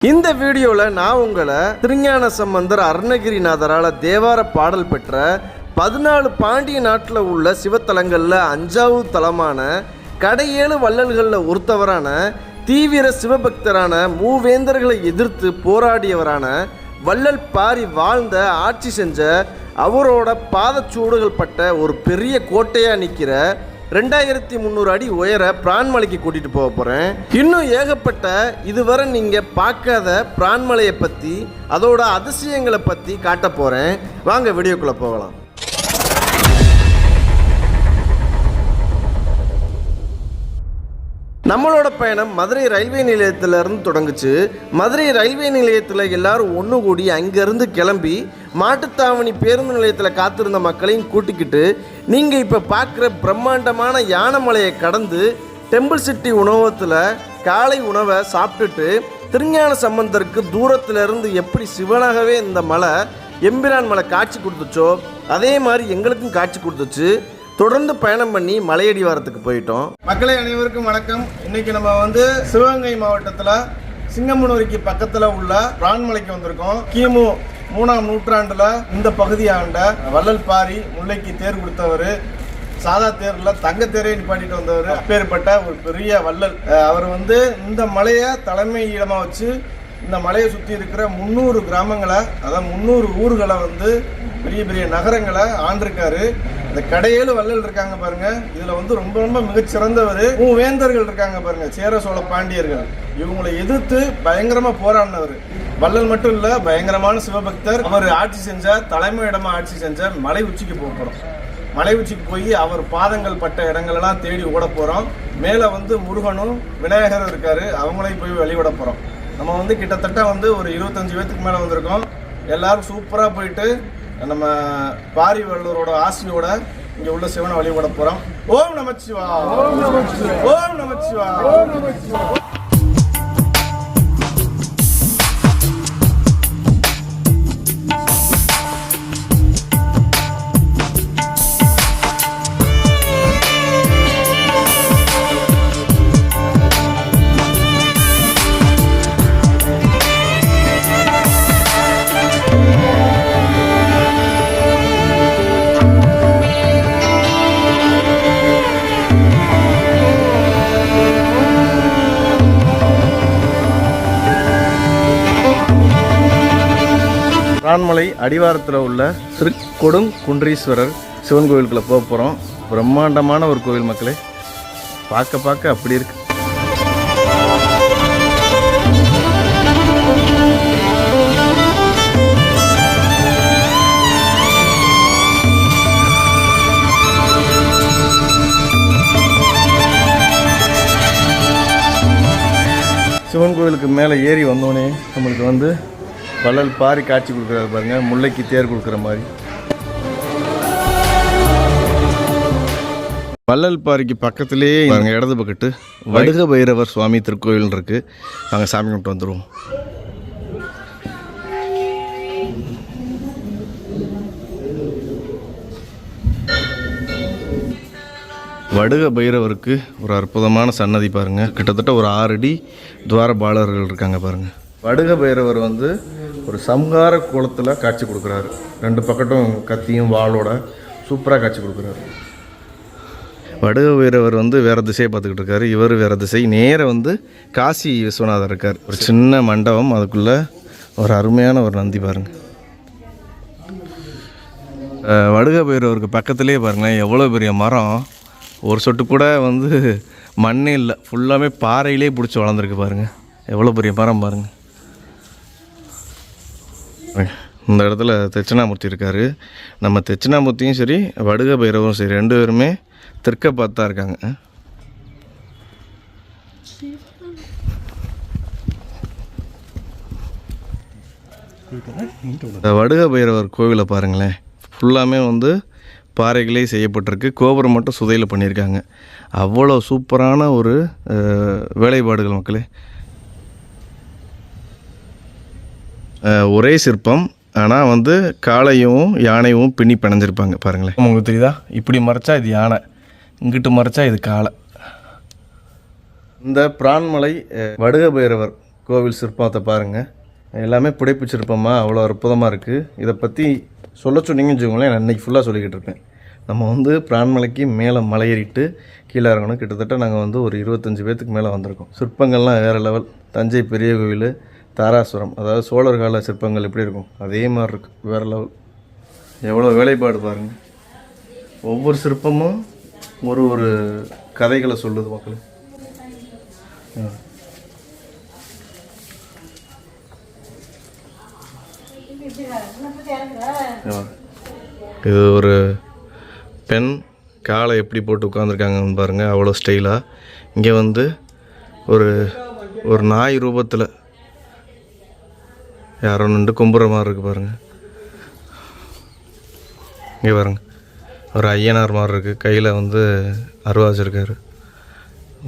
இந்த வீடியோவில் நான் உங்களை திருஞான சம்பந்தர் அருணகிரிநாதரால் தேவார பாடல் பெற்ற 14 பாண்டிய நாட்டில் உள்ள சிவத்தலங்களில் 5வது தலமான கடையேழு வள்ளல்களில் ஒருத்தவரான தீவிர சிவபக்தரான மூவேந்தர்களை எதிர்த்து போராடியவரான வள்ளல் பாரி வாழ்ந்த ஆட்சி செஞ்ச அவரோட பாதச்சூடுகள் பட்ட ஒரு பெரிய கோட்டையாக நிற்கிற 2300 அடி உயர பிரான்மலைக்கு கூட்டிகிட்டு போக போகிறேன். இன்னும் ஏகப்பட்ட இதுவரை நீங்கள் பார்க்காத பிரான்மலையை பற்றி அதோட அதிசயங்களை பற்றி காட்ட போகிறேன். வாங்க வீடியோக்குள்ளே போகலாம். நம்மளோட பயணம் மதுரை ரயில்வே நிலையத்திலேருந்து தொடங்குச்சு. மதுரை ரயில்வே நிலையத்தில் எல்லாரும் ஒன்று கூடி அங்கேருந்து கிளம்பி மாட்டுத்தாவணி பேருந்து நிலையத்தில் காத்திருந்த மக்களையும் கூட்டிக்கிட்டு நீங்கள் இப்போ பார்க்குற பிரம்மாண்டமான யானைமலையை கடந்து டெம்பிள் சிட்டி உணவகத்தில் காலை உணவை சாப்பிட்டுட்டு திருஞான சம்பந்தருக்கு தூரத்திலிருந்து எப்படி சிவனாகவே இந்த மலை எம்பிரான் மலை காட்சி கொடுத்துச்சோ அதே மாதிரி எங்களுக்கும் காட்சி கொடுத்துச்சு. தொடர்ந்து பயணம் பண்ணி மலையடி வாரத்துக்கு போயிட்டோம். மக்களை அனைவருக்கும் வணக்கம். இன்னைக்கு நம்ம சிவகங்கை மாவட்டத்தில் சிங்கமுனூரிக்கு பக்கத்தில் உள்ள பிரான்மலைக்கு வந்திருக்கோம். கிமு 3ஆம் நூற்றாண்டுல இந்த பகுதியாண்ட வள்ளல் பாரி முல்லைக்கு தேர் கொடுத்தவர், சாதா தேரில் தங்க தேரை நிப்பாட்டிட்டு வந்தவர், அப்பேற்பட்ட ஒரு பெரிய வள்ளல். அவர் இந்த மலையை தலைமை இடமாக வச்சு இந்த மலையை சுற்றி இருக்கிற 300 கிராமங்களை, அதாவது 300 ஊர்களை பெரிய பெரிய நகரங்களை ஆண்டிருக்காரு. இந்த கடையேழு வள்ளல் இருக்காங்க பாருங்க, இதுல ரொம்ப ரொம்ப மிகச்சிறந்தவர். மூவேந்தர்கள் இருக்காங்க பாருங்க, சேர சோழ பாண்டியர்கள். இவங்களை எதிர்த்து பயங்கரமா போராடினவர். வள்ளல் மட்டும் இல்ல, பயங்கரமான சிவபக்தர். அவர் ஆட்சி செஞ்ச தலைமை இடமா ஆட்சி செஞ்ச மலை உச்சிக்கு போக போறோம். மலை உச்சிக்கு போய் அவர் பாதங்கள் பட்ட இடங்களெல்லாம் தேடி ஓட போறோம். மேல முருகனும் விநாயகரும் இருக்காரு, அவங்களையும் போய் வழிபட போறோம். நம்ம கிட்டத்தட்ட ஒரு 25 பேத்துக்கு மேல வந்திருக்கோம். எல்லாரும் சூப்பரா போயிட்டு நம்ம பாரி வள்ளலரோட ஆசியோட இங்க உள்ள சிவனை வழிபட போறோம். ஓம் நமச்சிவாய, ஓம் நமச்சிவாய, ஓம் நமச்சிவாய, ஓம் நமச்சிவாய. பிரான்மலை அடிவாரத்தில் உள்ள திருக்கொடும் குன்றீஸ்வரர் சிவன் கோவிலுக்குள்ள போக போகிறோம். பிரம்மாண்டமான ஒரு கோவில் மக்களே, பார்க்க அப்படி இருக்கு. சிவன் கோவிலுக்கு மேலே ஏறி வந்தோடனே நம்மளுக்கு வள்ளல் பாரி காட்சி கொடுக்குறாரு பாருங்க, முல்லைக்கு தேர் கொடுக்குற மாதிரி. வள்ளல் பாரிக்கு பக்கத்திலே பாருங்க, இடது பக்கத்து வடுக பைரவர் சுவாமி திருக்கோவில் இருக்கு. நாங்கள் சாமி கும்பிட்டு வந்துடுவோம். வடுக பைரவருக்கு ஒரு அற்புதமான சன்னதி பாருங்க. கிட்டத்தட்ட ஒரு 6 அடி துவாரபாலர்கள் இருக்காங்க பாருங்க. வடுக பைரவர் ஒரு சம்ஹார கோலத்தில் காட்சி கொடுக்குறாரு. 2 பக்கட்டும் கத்தியும் வாளோட சூப்பராக காட்சி கொடுக்குறாரு. வடுக பைரவர் வேறு திசையை பார்த்துக்கிட்டு இருக்காரு. இவர் வேறு திசை நேர காசி விஸ்வநாதர் இருக்கார். ஒரு சின்ன மண்டபம், அதுக்குள்ளே ஒரு அருமையான ஒரு நந்தி பாருங்கள். வடுக பைரவருக்கு பக்கத்துலேயே பாருங்களேன், எவ்வளோ பெரிய மரம். ஒரு சொட்டு கூட மண்ணே இல்லை, ஃபுல்லாமே பாறையிலே பிடிச்சி வளர்ந்துருக்கு பாருங்கள். எவ்வளோ பெரிய மரம் பாருங்கள். இந்த இடத்துல தட்சிணாமூர்த்தி இருக்கார். நம்ம தட்சிணாமூர்த்தியும் சரி, வடுக பைரவரும் சரி, 2 பேருமே தெற்க பார்த்தா இருக்காங்க. வடுக பைரவர் கோவிலை பாருங்களேன், ஃபுல்லாமே பாறைகளே செய்யப்பட்டிருக்கு. கோபுரம் மட்டும் சுதையில் பண்ணியிருக்காங்க. அவ்வளோ சூப்பரான ஒரு வேலைப்பாடுகள் மக்களே. ஒரே சிற்பம், ஆனால் காளையும் யானையும் பின்னி பிணைஞ்சிருப்பாங்க பாருங்களேன். உங்களுக்கு தெரியுதா? இப்படி மறைச்சா இது யானை, இங்கிட்டு மறைச்சா இது காளை. இந்த பிரான்மலை வடுக பைரவர் கோவில் சிற்பத்தை பாருங்கள். எல்லாமே புடைப்பு சிற்பமாக அவ்வளோ அற்புதமாக இருக்குது. இதை பற்றி சொல்ல சொன்னீங்கன்னு வச்சுக்கோங்களேன், நான் இன்றைக்கி ஃபுல்லாக சொல்லிக்கிட்டு இருப்பேன். நம்ம வந்து பிரான்மலைக்கு மேலே மலையேறிட்டு கீழே இறங்கணும். கிட்டத்தட்ட நாங்கள் வந்து ஒரு 25 பேர்த்துக்கு மேலே வந்திருக்கோம். சிற்பங்கள்லாம் வேறு லெவல். தஞ்சை பெரிய கோவில், தாராசுரம், அதாவது சோழர் கால சிற்பங்கள் எப்படி இருக்கும் அதே மாதிரி இருக்குது. வேறு லெவல். எவ்வளோ வேலைப்பாடு பாருங்கள். ஒவ்வொரு சிற்பமும் ஒரு ஒரு கதைகளை சொல்லுது மக்கள். இது ஒரு பெண் காலை எப்படி போட்டு உட்காந்துருக்காங்கன்னு பாருங்கள், அவ்வளோ ஸ்டைலாக. இங்கே வந்து ஒரு நாய் ரூபத்தில் யாரோ நின்று கும்புற மாதிரி இருக்குது பாருங்கள். இங்கே பாருங்கள், ஒரு ஐயனார் மாதிரி இருக்குது, கையில் வந்து அருவா வச்சுருக்காரு.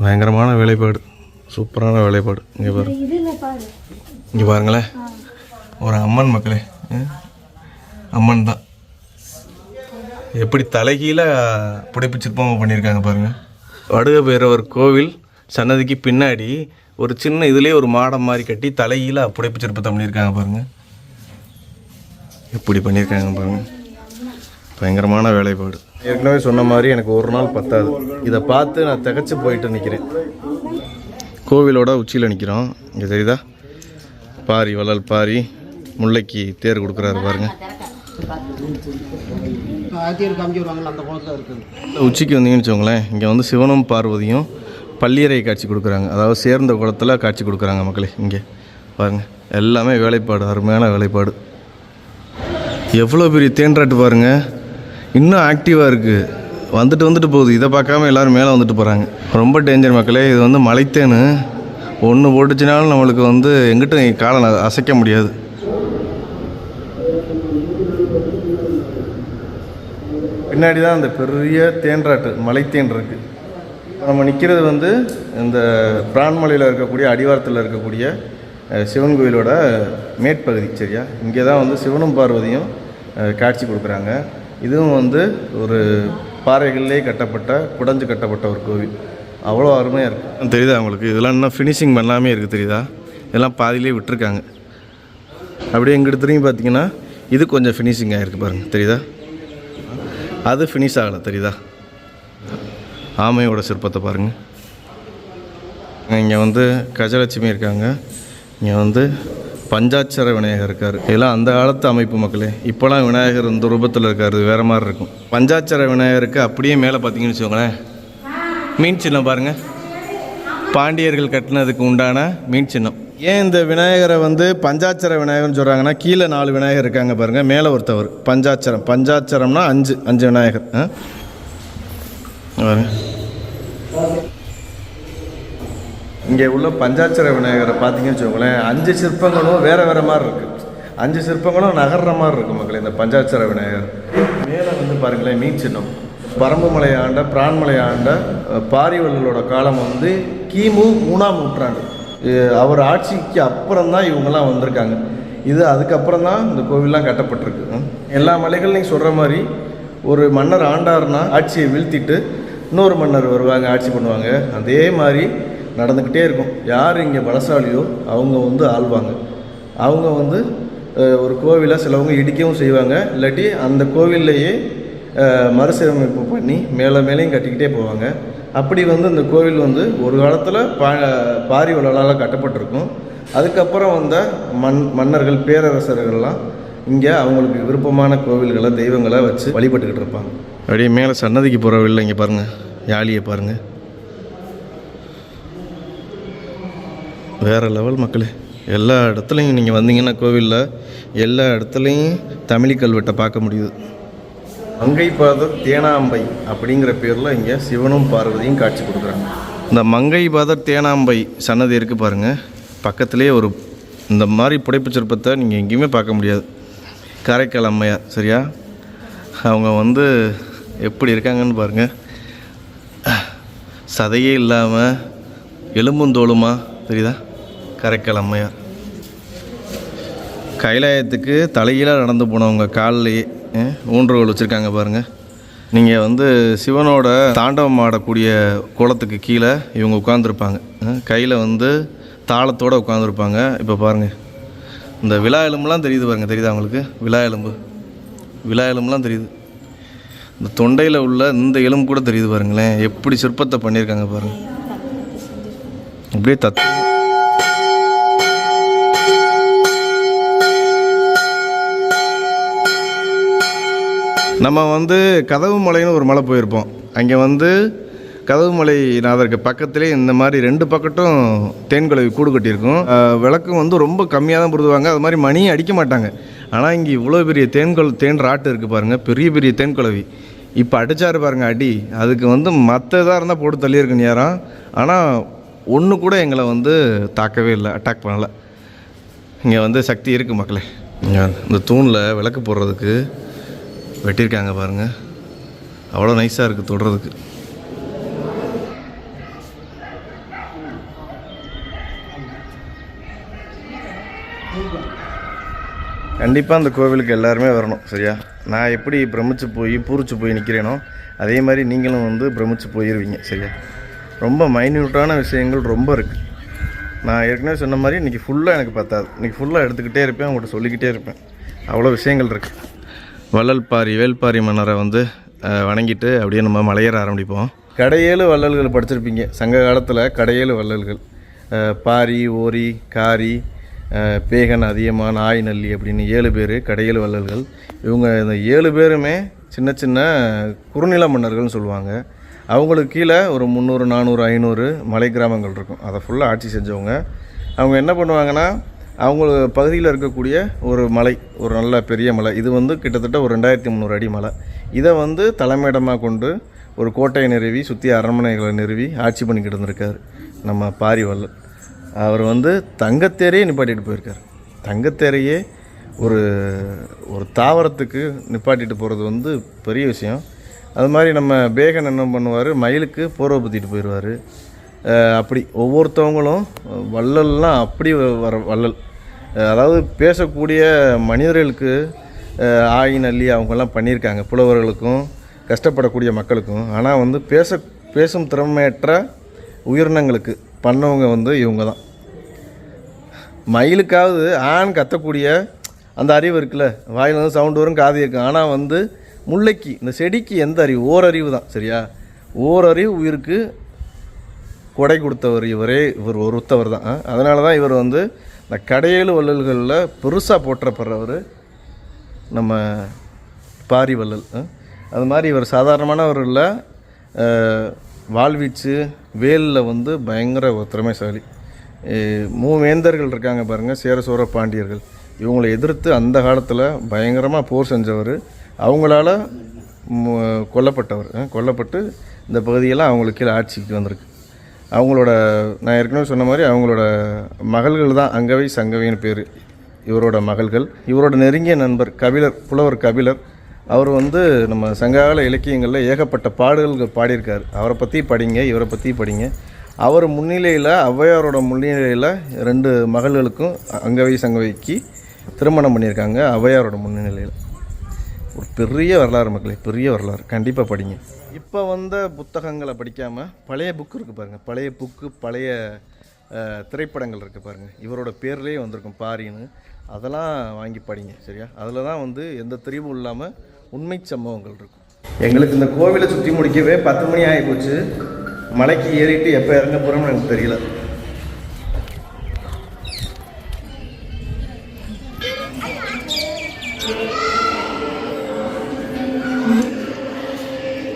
பயங்கரமான வேலைப்பாடு, சூப்பரான வேலைப்பாடு. இங்கே பாருங்களேன், ஒரு அம்மன் மக்களே, அம்மன் தான். எப்படி தலைகீழ புடைப்பு சிற்பமாக பண்ணியிருக்காங்க பாருங்கள். வடுக பைரவர் கோவில் சன்னதிக்கு பின்னாடி ஒரு சின்ன இதுலேயே ஒரு மாடம் மாதிரி கட்டி தலைகீழ புடைப்பு சிற்பத்தை பண்ணியிருக்காங்க பாருங்கள். எப்படி பண்ணியிருக்காங்க பாருங்கள், பயங்கரமான வேலைப்பாடு. ஏற்கனவே சொன்ன மாதிரி எனக்கு ஒரு நாள் பத்தாது. இதை பார்த்து நான் திகச்சு போயிட்டு நிற்கிறேன். கோவிலோட உச்சியில் நிற்கிறோம். இங்கே தெரியுதா, பாரி வள்ளல் பாரி முல்லைக்கு தேர் கொடுக்குறாரு பாருங்க. உச்சிக்கு வந்தீங்கன்னு வச்சுக்கோங்களேன், இங்கே வந்து சிவனும் பார்வதியும் பள்ளியறை காட்சி கொடுக்குறாங்க. அதாவது சேர்ந்த குளத்தில் காட்சி கொடுக்குறாங்க மக்களே. இங்கே பாருங்கள், எல்லாமே வேலைப்பாடு, அருமையான வேலைப்பாடு. எவ்வளோ பெரிய தேன்றாட்டு பாருங்கள், இன்னும் ஆக்டிவாக இருக்குது. வந்துட்டு போகுது. இதை பார்க்காம எல்லோரும் மேலே வந்துட்டு போகிறாங்க. ரொம்ப டேஞ்சர் மக்களே. இது வந்து மலைத்தேனு, ஒன்று போட்டுச்சுனாலும் நம்மளுக்கு வந்து எங்கிட்ட காலை அசைக்க முடியாது. பின்னாடி தான் அந்த பெரிய தேன்றாட்டு மலைத்தேன் இருக்குது. நம்ம நிற்கிறது வந்து இந்த பிரான்மலையில் இருக்கக்கூடிய அடிவாரத்தில் இருக்கக்கூடிய சிவன் கோயிலோட மேற்பகுதி. சரியா, இங்கே தான் வந்து சிவனும் பார்வதியும் காட்சி கொடுக்குறாங்க. இதுவும் வந்து ஒரு பாறைகளிலே கட்டப்பட்ட, குடஞ்சு கட்டப்பட்ட ஒரு கோவில். அவ்வளோ அருமையாக இருக்குது. தெரியுதா உங்களுக்கு? இதெல்லாம் இன்னும் ஃபினிஷிங் பண்ணாமே இருக்குது. தெரியுதா, இதெல்லாம் பாதியிலே விட்டுருக்காங்க. அப்படியே எங்கிட்ட திரும்பி பார்த்தீங்கன்னா இது கொஞ்சம் ஃபினிஷிங் ஆகிருக்கு பாருங்கள். தெரியுதா, அது ஃபினிஷ் ஆகலை. தெரியுதா, ஆமையோட சிற்பத்தை பாருங்கள். இங்கே வந்து கஜலட்சுமி இருக்காங்க. இங்கே வந்து பஞ்சாட்சர விநாயகர் இருக்கார். இதெல்லாம் அந்த காலத்து அமைப்பு மக்களே. இப்போலாம் விநாயகர் இந்த ரூபத்தில் இருக்கார், வேறு மாதிரி இருக்கும். பஞ்சாட்சர விநாயகருக்கு அப்படியே மேலே பார்த்தீங்கன்னு வச்சுக்கோங்களேன், மீன் சின்னம் பாருங்கள். பாண்டியர்கள் கட்டினதுக்கு உண்டான மீன் சின்னம். ஏன் இந்த விநாயகரை வந்து பஞ்சாட்சர விநாயகர்னு சொல்கிறாங்கன்னா, கீழே 4 விநாயகர் இருக்காங்க பாருங்கள், மேலே ஒருத்தவர். பஞ்சாட்சரம்னா 5 விநாயகர். இங்கே உள்ள பஞ்சாட்சர விநாயகரை பார்த்தீங்கன்னு வச்சுக்கோங்களேன், 5 சிற்பங்களும் வேறு மாதிரி இருக்குது. 5 சிற்பங்களும் நகர்ற மாதிரி இருக்குது மக்களே இந்த பஞ்சாட்சர விநாயகர். மேலே வந்து பாருங்களேன், மீன் சின்னம். பரம்புமலை ஆண்ட, பிரான்மலை ஆண்ட பாரிவள்ளலோட காலம் வந்து கிமு 3ஆம் நூற்றாண்டு. அவர் ஆட்சிக்கு அப்புறம் தான் இவங்கெல்லாம் வந்திருக்காங்க. இது அதுக்கப்புறம் தான் இந்த கோவில்லாம் கட்டப்பட்டிருக்கு. எல்லா மலைகள்லையும் சொல்கிற மாதிரி ஒரு மன்னர் ஆண்டார்னா ஆட்சியை வீழ்த்திட்டு இன்னொரு மன்னர் வருவாங்க, ஆட்சி பண்ணுவாங்க. அதே மாதிரி நடந்துக்கிட்டே இருக்கும். யார் இங்கே பலசாலியோ அவங்க வந்து ஆள்வாங்க. அவங்க வந்து ஒரு கோவிலை சிலவங்க இடிக்கவும் செய்வாங்க, இல்லாட்டி அந்த கோவில்லையே மறுசீரமைப்பு பண்ணி மேலேயும் கட்டிக்கிட்டே போவாங்க. அப்படி வந்து இந்த கோவில் வந்து ஒரு காலத்தில் பாரி வள்ளலால் கட்டப்பட்டிருக்கும். அதுக்கப்புறம் வந்த மன்னர்கள், பேரரசர்கள்லாம் இங்கே அவங்களுக்கு விருப்பமான கோவில்களை, தெய்வங்களை வச்சு வழிபட்டுக்கிட்டு இருப்பாங்க. அப்படியே மேலே சன்னதிக்கு போகிற வழியில் இங்கே பாருங்கள், யாழியை பாருங்கள், வேறு லெவல் மக்களே. எல்லா இடத்துலையும் நீங்கள் வந்தீங்கன்னா கோவிலில் எல்லா இடத்துலையும் தமிழ் கல்வெட்டை பார்க்க முடியுது. மங்கைபாதர் தேனாம்பை அப்படிங்கிற பேரில் இங்கே சிவனும் பார்வதியும் காட்சி கொடுக்குறாங்க. இந்த மங்கைபாதர் தேனாம்பை சன்னதி இருக்குது பாருங்கள், பக்கத்துலேயே ஒரு இந்த மாதிரி புடைப்பு சிற்பத்தை நீங்கள் எங்கேயுமே பார்க்க முடியாது. காரைக்கால் அம்மையார். சரியா, அவங்க வந்து எப்படி இருக்காங்கன்னு பாருங்கள். சதையே இல்லாமல் எலும்புந்தோளுமா, தெரியுதா, காரைக்கால் அம்மையார். கைலாயத்துக்கு தலைகீழாக நடந்து போனவங்க காலிலேயே ஊன்றுகோல் வச்சுருக்காங்க பாருங்கள். நீங்கள் வந்து சிவனோட தாண்டவம் ஆடக்கூடிய கோலத்துக்கு கீழே இவங்க உட்காந்துருப்பாங்க. கையில் வந்து தாளத்தோடு உட்காந்துருப்பாங்க. இப்போ பாருங்கள், இந்த விழா எலும்புலாம் தெரியுது பாருங்கள், தெரியுதா உங்களுக்கு? விழா எலும்புலாம் தெரியுது. இந்த தொண்டையில் உள்ள இந்த எலும்பு கூட தெரியுது பாருங்களேன். எப்படி சிற்பத்தை பண்ணியிருக்காங்க பாருங்கள். அப்படியே நம்ம வந்து கதவு மலைன்னு ஒரு மலை போயிருப்போம். அங்கே வந்து கதவு மலை நாதருக்கு பக்கத்திலே இந்த மாதிரி 2 பக்கட்டும் தேன்குளவி கூடு கட்டியிருக்கும். விளக்கும் வந்து ரொம்ப கம்மியாக தான் பொருதுவாங்க. அது மாதிரி மணி அடிக்க மாட்டாங்க. ஆனால் இங்கே இவ்வளோ பெரிய தேன் ராட்டு இருக்குது பாருங்கள், பெரிய பெரிய தேன்குளவி. இப்போ அடித்தாரு பாருங்கள் அடி. அதுக்கு வந்து மற்ற இதாக இருந்தால் போட்டு தள்ளியிருக்கு நேரம். ஆனால் ஒன்று கூட எங்களை வந்து தாக்கவே இல்லை, அட்டாக் பண்ணலை. இங்கே வந்து சக்தி இருக்குது மக்களே. இந்த தூணில் விளக்கு போடுறதுக்கு வெட்டியிருக்காங்க பாருங்கள், அவ்வளோ நைஸாக இருக்குது தொடுறதுக்கு. கண்டிப்பாக அந்த கோவிலுக்கு எல்லாருமே வரணும், சரியா? நான் எப்படி பிரமிச்சு போய் பூரிச்சு போய் நிற்கிறேனோ அதே மாதிரி நீங்களும் வந்து பிரமிச்சு போயிடுவீங்க, சரியா? ரொம்ப மைன்யூட்டான விஷயங்கள் ரொம்ப இருக்குது. நான் ஏற்கனவே சொன்ன மாதிரி இன்றைக்கி ஃபுல்லாக எனக்கு பத்தாது. இன்றைக்கி ஃபுல்லாக எடுத்துக்கிட்டே இருப்பேன், உங்கள்கிட்ட சொல்லிக்கிட்டே இருப்பேன். அவ்வளோ விஷயங்கள் இருக்குது. வள்ளல்பாரி வேல்பாரி மன்னரை வந்து வணங்கிட்டு அப்படியே நம்ம மலையேற ஆரம்பிப்போம். கடையேழு வள்ளல்கள் படிச்சிருப்பீங்க சங்க காலத்தில். கடையேழு வள்ளல்கள், பாரி, ஓரி, காரி, பேகன், அதியமான், ஆய், நல்லி அப்படின்னு 7 பேர் கடையேழு வள்ளல்கள். இவங்க இந்த 7 பேருமே சின்ன சின்ன குறுநில மன்னர்கள்னு சொல்லுவாங்க. அவங்களுக்கு கீழே ஒரு 300, 400, 500 மலை கிராமங்கள் இருக்கும். அதை ஃபுல்லாக ஆட்சி செஞ்சவங்க. அவங்க என்ன பண்ணுவாங்கன்னா, அவங்க பகுதியில் இருக்கக்கூடிய ஒரு மலை, ஒரு நல்ல பெரிய மலை, இது வந்து கிட்டத்தட்ட ஒரு 2300 அடி மலை. இதை வந்து தலைமையிடமாக கொண்டு ஒரு கோட்டையை நிறுவி சுற்றி அரண்மனைகளை நிறுவி ஆட்சி பண்ணிக்கிட்டு இருந்திருக்கார் நம்ம பாரி வள்ளல். அவர் வந்து தங்கத்தேரையே நிப்பாட்டிட்டு போயிருக்கார். தங்கத்தேரையே ஒரு ஒரு தாவரத்துக்கு நிப்பாட்டிட்டு போகிறது வந்து பெரிய விஷயம். அது மாதிரி நம்ம பேகன் என்ன பண்ணுவார், மயிலுக்கு போர்வை பற்றிட்டு போயிடுவார். அப்படி ஒவ்வொருத்தவங்களும் வள்ளல்லாம் அப்படி வர வள்ளல். அதாவது பேசக்கூடிய மனிதர்களுக்கு ஆய், நல்லி அவங்கெல்லாம் பண்ணியிருக்காங்க, புலவர்களுக்கும் கஷ்டப்படக்கூடிய மக்களுக்கும். ஆனால் வந்து பேசும் திறமையற்ற உயிரினங்களுக்கு பண்ணவங்க வந்து இவங்க தான். மயிலுக்காவது ஆண் கத்தக்கூடிய அந்த அறிவு இருக்குல்ல, வாயில் வந்து சவுண்டு வரும், காது இருக்கும். ஆனால் வந்து முல்லைக்கு, இந்த செடிக்கு எந்த அறிவு? ஓரறிவு தான், சரியா? ஓரறிவு உயிருக்கு கொடை கொடுத்தவர் இவர் ஒருத்தவர் தான். அதனால தான் இவர் வந்து இந்த கடையேழு வள்ளல்களில் பெருசாக போற்றப்படுறவர் நம்ம பாரி வள்ளல். அது மாதிரி இவர் சாதாரணமானவர் இல்லை. வாழ்வீச்சு வேலில் வந்து பயங்கர திறமைசாலி. மூவேந்தர்கள் இருக்காங்க பாருங்கள், சேர சோழ பாண்டியர்கள். இவங்களை எதிர்த்து அந்த காலத்தில் பயங்கரமாக போர் செஞ்சவர். அவங்களால கொல்லப்பட்டு இந்த பகுதியெல்லாம் அவங்களுக்கு கீழே ஆட்சிக்கு வந்திருக்கு. அவங்களோட, நான் ஏற்கனவே சொன்ன மாதிரி அவங்களோட மகள்கள் தான் அங்கவை சங்கவைன்னு பேர். இவரோட மகள்கள். இவரோட நெருங்கிய நண்பர் கபிலர், புலவர் கபிலர். அவர் வந்து நம்ம சங்ககால இலக்கியங்களில் ஏகப்பட்ட பாடல்கள் பாடியிருக்கார். அவரை பற்றி படிங்க, இவரை பற்றி படிங்க. அவர் முன்னிலையில், ஔவையாரோட முன்னிலையில் 2 மகள்களுக்கும் அங்கவை சங்கவைக்கு திருமணம் பண்ணியிருக்காங்க. ஔவையாரோட முன்னிலையில். ஒரு பெரிய வரலாறு மக்களே, பெரிய வரலாறு. கண்டிப்பாக படிங்க. இப்போ வந்த புத்தகங்களை படிக்காமல் பழைய புக்கு இருக்குது பாருங்கள், பழைய புக்கு, பழைய திரைப்படங்கள் இருக்குது பாருங்கள். இவரோட பேர்லேயே வந்திருக்கும் பாரின்னு. அதெல்லாம் வாங்கி படிங்க, சரியா? அதில் தான் வந்து எந்த திரிவும் இல்லாமல் உண்மை சம்பவங்கள் இருக்கும். எங்களுக்கு இந்த கோவிலை சுற்றி முடிக்கவே 10 மணி ஆகி போச்சு. மலைக்கு ஏறிட்டு எப்போ இறங்க போகிறோம்னு எனக்கு தெரியல.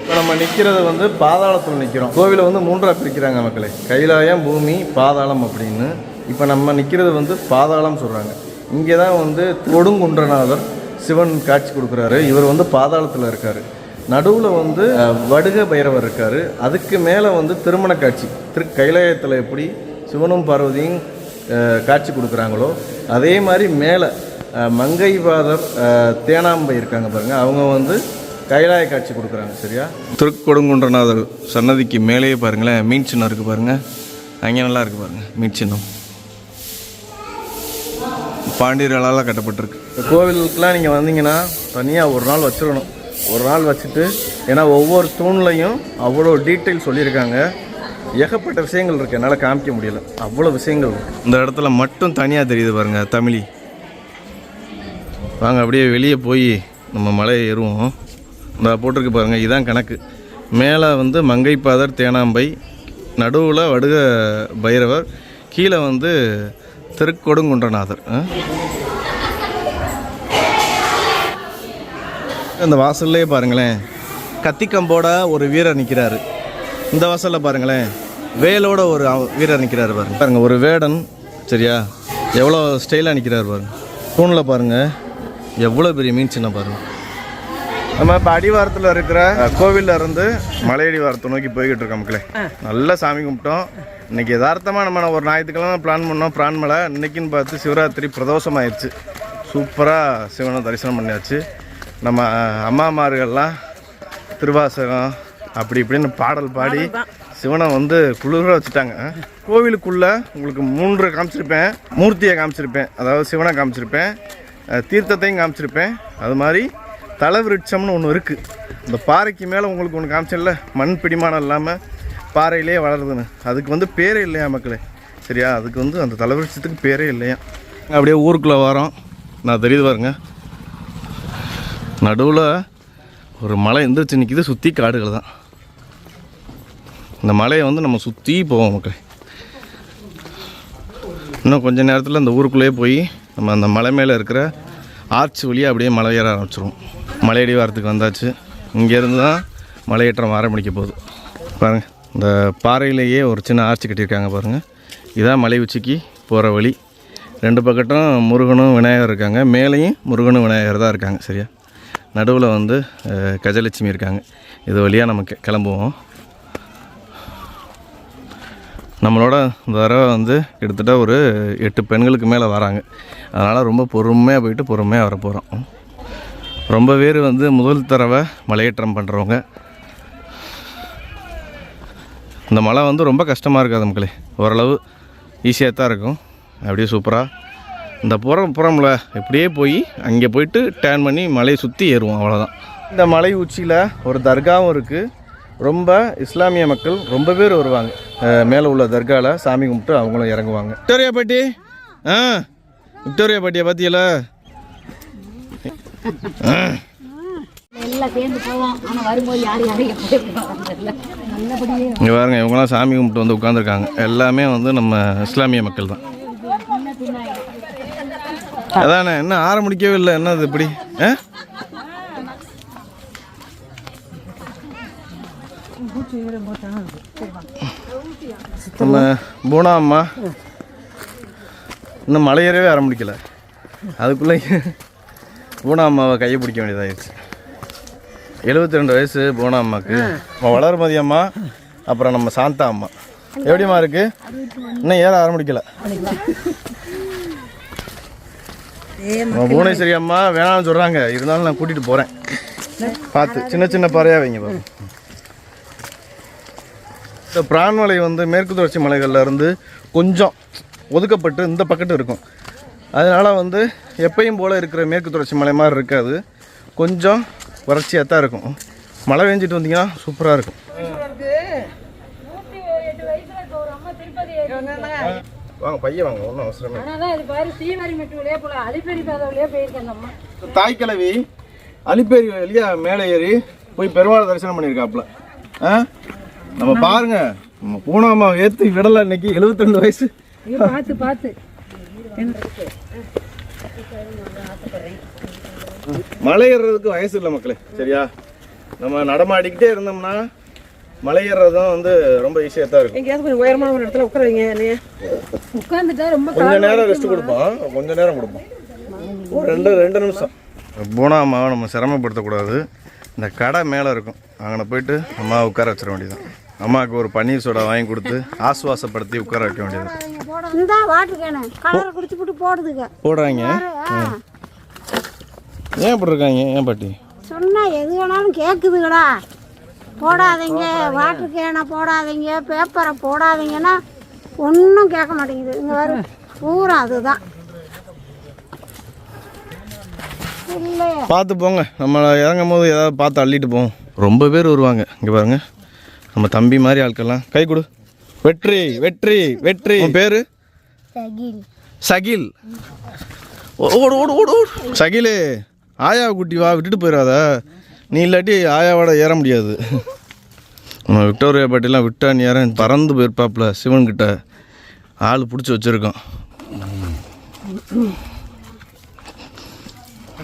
இப்போ நம்ம நிற்கிறது வந்து பாதாளத்தில் நிற்கிறோம். கோவிலை வந்து 3ஆக பிரிக்கிறாங்க மக்களே, கைலாயம், பூமி, பாதாளம் அப்படின்னு. இப்போ நம்ம நிற்கிறது வந்து பாதாளம் சொல்கிறாங்க. இங்கே தான் வந்து கொடுங்குன்றநாதர் சிவன் காட்சி கொடுக்குறாரு. இவர் வந்து பாதாளத்தில் இருக்கார். நடுவில் வந்து வடுக பைரவர் இருக்கார். அதுக்கு மேலே வந்து திருமண காட்சி, கைலாயத்தில் எப்படி சிவனும் பார்வதியும் காட்சி கொடுக்குறாங்களோ அதே மாதிரி மேலே மங்கைபாதர், தேனாம்பை இருக்காங்க பாருங்கள். அவங்க வந்து கைலாய காட்சி கொடுக்குறாங்க, சரியா? திருக்கொடுங்குன்றநாதர் சன்னதிக்கு மேலேயே பாருங்களேன், மீன் சின்னம் இருக்குது பாருங்கள். அங்கே நல்லா இருக்குது பாருங்கள் மீன் சின்னம். பாண்டியர்களால் கட்டப்பட்டிருக்கு. கோவிலுக்கெலாம் நீங்கள் வந்தீங்கன்னா தனியாக ஒரு நாள் வச்சிடணும். ஒரு நாள் வச்சுட்டு, ஏன்னா ஒவ்வொரு தூண்லையும் அவ்வளோ டீட்டெயில் சொல்லியிருக்காங்க. ஏகப்பட்ட விஷயங்கள் இருக்குது, என்னால் காமிக்க முடியல, அவ்வளோ விஷயங்கள். இந்த இடத்துல மட்டும் தனியாக தெரியுது பாருங்கள் தமிழி. வாங்க அப்படியே வெளியே போய் நம்ம மலையை ஏறுவோம். இந்த போட்டிருக்கு பாருங்கள், இதுதான் கணக்கு. மேலே வந்து மங்கைப்பாதர் தேனாம்பை, நடுவில் வடுக பைரவர், கீழே வந்து திருக்கொடுங்குன்றநாதர். இந்த வாசல்லே பாருங்களேன், கத்திக்கம்போட ஒரு வீரர் நிற்கிறாரு. இந்த வாசலில் பாருங்களேன், வேலோட ஒரு வீரர் நிற்கிறாரு பாருங்க. ஒரு வேடன், சரியா, எவ்வளோ ஸ்டைலாக நிற்கிறாரு பாருங்க. தூணில் பாருங்கள் எவ்வளோ பெரிய மீன் சின்ன பாருங்கள். நம்ம இப்போ அடிவாரத்தில் இருக்கிற கோவிலில் இருந்து மலையடிவாரத்தை நோக்கி போய்கிட்டு இருக்கோம் மக்களே. நல்லா சாமி கும்பிட்டோம். இன்றைக்கி யதார்த்தமாக நம்ம ஒரு ஞாயிற்றுக்கிழமை பிளான் பண்ணோம் பிளான் மலை. இன்றைக்கின்னு பார்த்து சிவராத்திரி பிரதோஷம் ஆயிடுச்சு. சூப்பராக சிவனை தரிசனம் பண்ணியாச்சு. நம்ம அம்மாமார்கள்லாம் திருவாசகம் அப்படி இப்படின்னு பாடல் பாடி சிவனை வந்து குளிர வச்சுட்டாங்க. கோவிலுக்குள்ளே உங்களுக்கு 3 காமிச்சிருப்பேன், மூர்த்தியை காமிச்சிருப்பேன், அதாவது சிவனை காமிச்சிருப்பேன், தீர்த்தத்தையும் காமிச்சிருப்பேன். அது மாதிரி தலவிருட்சம்னு ஒன்று இருக்குது. இந்த பாறைக்கு மேலே உங்களுக்கு ஒன்று காமிச்சல, மண் பிடிமானம் இல்லாமல் பாறையிலே வளருதுன்னு. அதுக்கு வந்து பேரே இல்லையா மக்களே, சரியா? அதுக்கு வந்து அந்த தலவிருட்சத்துக்கு பேரே இல்லையா. அப்படியே ஊருக்குள்ளே வரோம். நான் தெரியுது பாருங்க, நடுவில் ஒரு மலை எந்திரிச்சு நிற்கிது, சுற்றி காடுகள் தான். இந்த மலையை வந்து நம்ம சுற்றி போவோம் மக்களே. இன்னும் கொஞ்சம் நேரத்தில் அந்த ஊருக்குள்ளேயே போய் நம்ம அந்த மலை மேலே இருக்கிற ஆர்ச் வழியாக அப்படியே மலை ஏற ஆரம்பிச்சிருவோம். மலையடி வாரத்துக்கு வந்தாச்சு. இங்கேருந்து தான் மலையேற்றம் ஆரம்பிக்க போகுது. பாருங்கள், இந்த பாறையிலேயே ஒரு சின்ன ஆர்ச் கட்டியிருக்காங்க பாருங்கள். இதான் மலை உச்சிக்கு போகிற வழி. 2 பக்கட்டும் முருகனும் விநாயகர் இருக்காங்க. மேலேயும் முருகனும் விநாயகர் தான் இருக்காங்க, சரியா? நடுவில் வந்து கஜலட்சுமி இருக்காங்க. இது வழியாக நம்ம கிளம்புவோம். நம்மளோட இந்த தடவை வந்து கிட்டத்தட்ட ஒரு 8 பெண்களுக்கு மேலே வராங்க. அதனால் ரொம்ப பொறுமையாக போயிட்டு பொறுமையாக வர போகிறோம். ரொம்ப பேர் வந்து முதல் தடவை மலையேற்றம் பண்ணுறவங்க. இந்த மலை வந்து ரொம்ப கஷ்டமாக இருக்காது மக்களே, ஓரளவு ஈஸியாக தான் இருக்கும். அப்படியே சூப்பராக இந்த புறமில் இப்படியே போய் அங்கே போயிட்டு டேர்ன் பண்ணி மலையை சுற்றி ஏறுவோம், அவ்வளோதான். இந்த மலை உச்சியில் ஒரு தர்காவும் இருக்குது. ரொம்ப இஸ்லாமிய மக்கள் ரொம்ப பேர் வருவாங்க. மேலே உள்ள தர்காவில் சாமி கும்பிட்டு அவங்களும் இறங்குவாங்க. விக்டோரியா பாட்டி, விக்டோரியா பாட்டியை பார்த்தியல? இங்கே பாருங்க, இவங்களாம் சாமி கும்பிட்டு வந்து உட்காந்துருக்காங்க. எல்லாமே வந்து நம்ம இஸ்லாமிய மக்கள் தான். அதானே, இன்னும் ஆரம்பிக்கவே இல்லை. என்னது இப்படி? நம்ம பூனா அம்மா இன்னும் மலையேறவே ஆரம்பிக்கல. அதுக்குள்ளே பூனா அம்மாவை கையை பிடிக்க வேண்டியதாகிடுச்சு. 72 வயசு பூனா அம்மாவுக்கு. வளர்மதி அம்மா, அப்புறம் நம்ம சாந்தா அம்மா. எப்படிம்மா இருக்கு? இன்னும் ஏற ஆரம்பிக்கல. புவனேஸ்வரி அம்மா வேணாம்னு சொல்கிறாங்க, இருந்தாலும் நான் கூட்டிகிட்டு போகிறேன். பார்த்து சின்ன சின்ன பாறையாக வைங்க பாருங்க. இந்த பிரான்மலை வந்து மேற்கு தொடர்ச்சி மலைகளில் இருந்து கொஞ்சம் ஒதுக்கப்பட்டு இந்த பக்கத்து இருக்கும். அதனால் வந்து எப்பயும் போல் இருக்கிற மேற்கு தொடர்ச்சி மலை மாதிரி இருக்காது, கொஞ்சம் வறட்சியாக தான் இருக்கும். மழை பெஞ்சிட்டு வந்தீங்கன்னா சூப்பராக இருக்கும். வாங்க பையன் வாங்க, ஒன்றும் அவசரமே. தாய்க்கிழவி அலிப்பேரி வழியா மேலே ஏறி போய் பெருமாள் தரிசனம் பண்ணியிருக்காப்புல. நம்ம பாருங்க, நம்ம பூனாமா ஏற்றி விடலை. இன்னைக்கு 72 வயசு. பார்த்து பார்த்து மலை ஏறுறதுக்கு வயசு இல்லை மக்களே, சரியா? நம்ம நடமாடிக்கிட்டே இருந்தோம்னா மலை ஏறுறதும் வந்து ரொம்ப ஈஸியாக தான் இருக்கும். எங்கேயாவது கொஞ்சம் உயரமான ஒரு இடத்துல உட்காருவீங்க, உட்காந்துட்டா ரொம்ப கொஞ்சம் நேரம் ரெஸ்ட் கொடுப்போம். கொஞ்சம் நேரம் கொடுப்போம், ஒரு 2 நிமிஷம். பூனா அம்மாவை நம்ம சிரமப்படுத்தக்கூடாது. இந்த கடை மேலே இருக்கும், அங்கே போயிட்டு அம்மா உட்கார வச்சிட வேண்டியதான். அம்மாவுக்கு ஒரு பன்னீர் சோடா வாங்கி கொடுத்து ஆசுவாசப்படுத்தி உட்கார வைக்க வேண்டியது. போடுறாங்க. ஏன் இப்படி இருக்காங்க? ஏன் பாட்டி சொன்னா எது வேணாலும் கேட்குதுங்கடா. போடாதீங்க, வாட்டர் கேனை போடாதீங்க, பேப்பரை போடாதீங்கன்னா ஒன்றும் கேட்க மாட்டேங்குது. இங்கே வர பூரா அதுதான். பார்த்து போங்க, நம்ம இறங்கும் போது ஏதாவது பார்த்து அள்ளிட்டு போவோம். ரொம்ப பேர் வருவாங்க. இங்கே பாருங்க, நம்ம தம்பி மாதிரி ஆட்கள்லாம் கை கொடு. வெற்றி வெற்றி வெற்றி. உன் பேரு? சகில். ஓடு ஓடு ஓடு ஓடு. சகிலு, ஆயா குட்டி வா, விட்டுட்டு போயிடாத. நீ இல்லாட்டி ஆயாவோட ஏற முடியாது. நம்ம விக்டோரியா பாட்டிலாம் விட்டா நீ யாரும் பறந்து போயிருப்பாப்புல. சிவன்கிட்ட ஆள் பிடிச்சி வச்சுருக்கோம்.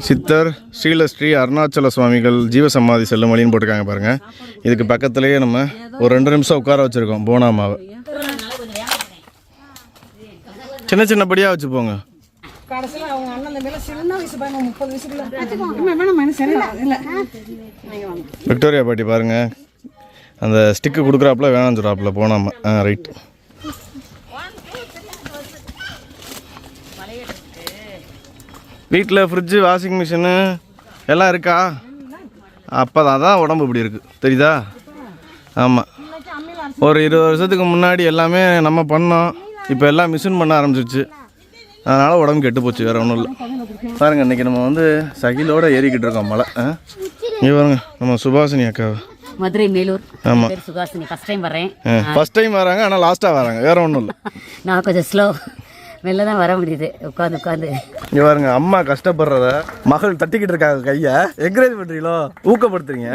சித்தர் ஸ்ரீலஸ்ரீ அருணாச்சல சுவாமிகள் ஜீவசமாதி செல்லும் வழின்னு போட்டிருக்காங்க பாருங்கள். இதுக்கு பக்கத்துலேயே நம்ம ஒரு 2 நிமிஷம் உட்கார வச்சுருக்கோம் போனாமாவை. சின்ன சின்ன படியாக வச்சு போங்க. விக்டோரியா பாட்டி பாருங்க, அந்த ஸ்டிக்கு கொடுக்குறாப்புல வேணாம்னு சொல்கிறாப்புல போனாம. ரைட். வீட்டில் ஃப்ரிட்ஜு, வாஷிங் மிஷினு எல்லாம் இருக்கா? அப்போ தான் உடம்பு இப்படி இருக்குது, தெரியுதா? ஆமாம், ஒரு 20 வருஷத்துக்கு முன்னாடி எல்லாமே நம்ம பண்ணோம். இப்போ எல்லாம் மிஷின் பண்ண ஆரம்பிச்சிருச்சு. அதனால் உடம்பு கெட்டு போச்சு, வேறு ஒன்றும் இல்லை. பாருங்கள், இன்றைக்கி நம்ம வந்து சகிலோடு ஏறிக்கிட்டு இருக்கோம் மலை. இங்கே பாருங்க, நம்ம சுபாஷினி அக்கா, மதுரை மேலூர். ஆமாம், சுகாசினி. ஃபர்ஸ்ட் டைம் வரேன். ஃபர்ஸ்ட் டைம் வராங்க, ஆனால் லாஸ்ட்டாக வராங்க, வேறு ஒன்றும் இல்லை. நான் கொஞ்சம் ஸ்லோ, வெளில தான் வர முடியுது, உட்காந்து உட்காந்து. இங்கே பாருங்க, அம்மா கஷ்டப்படுறத மகள் தட்டிக்கிட்டு இருக்காங்க, கையை என்கரேஜ் பண்ணுறீங்களோ, ஊக்கப்படுத்துறீங்க.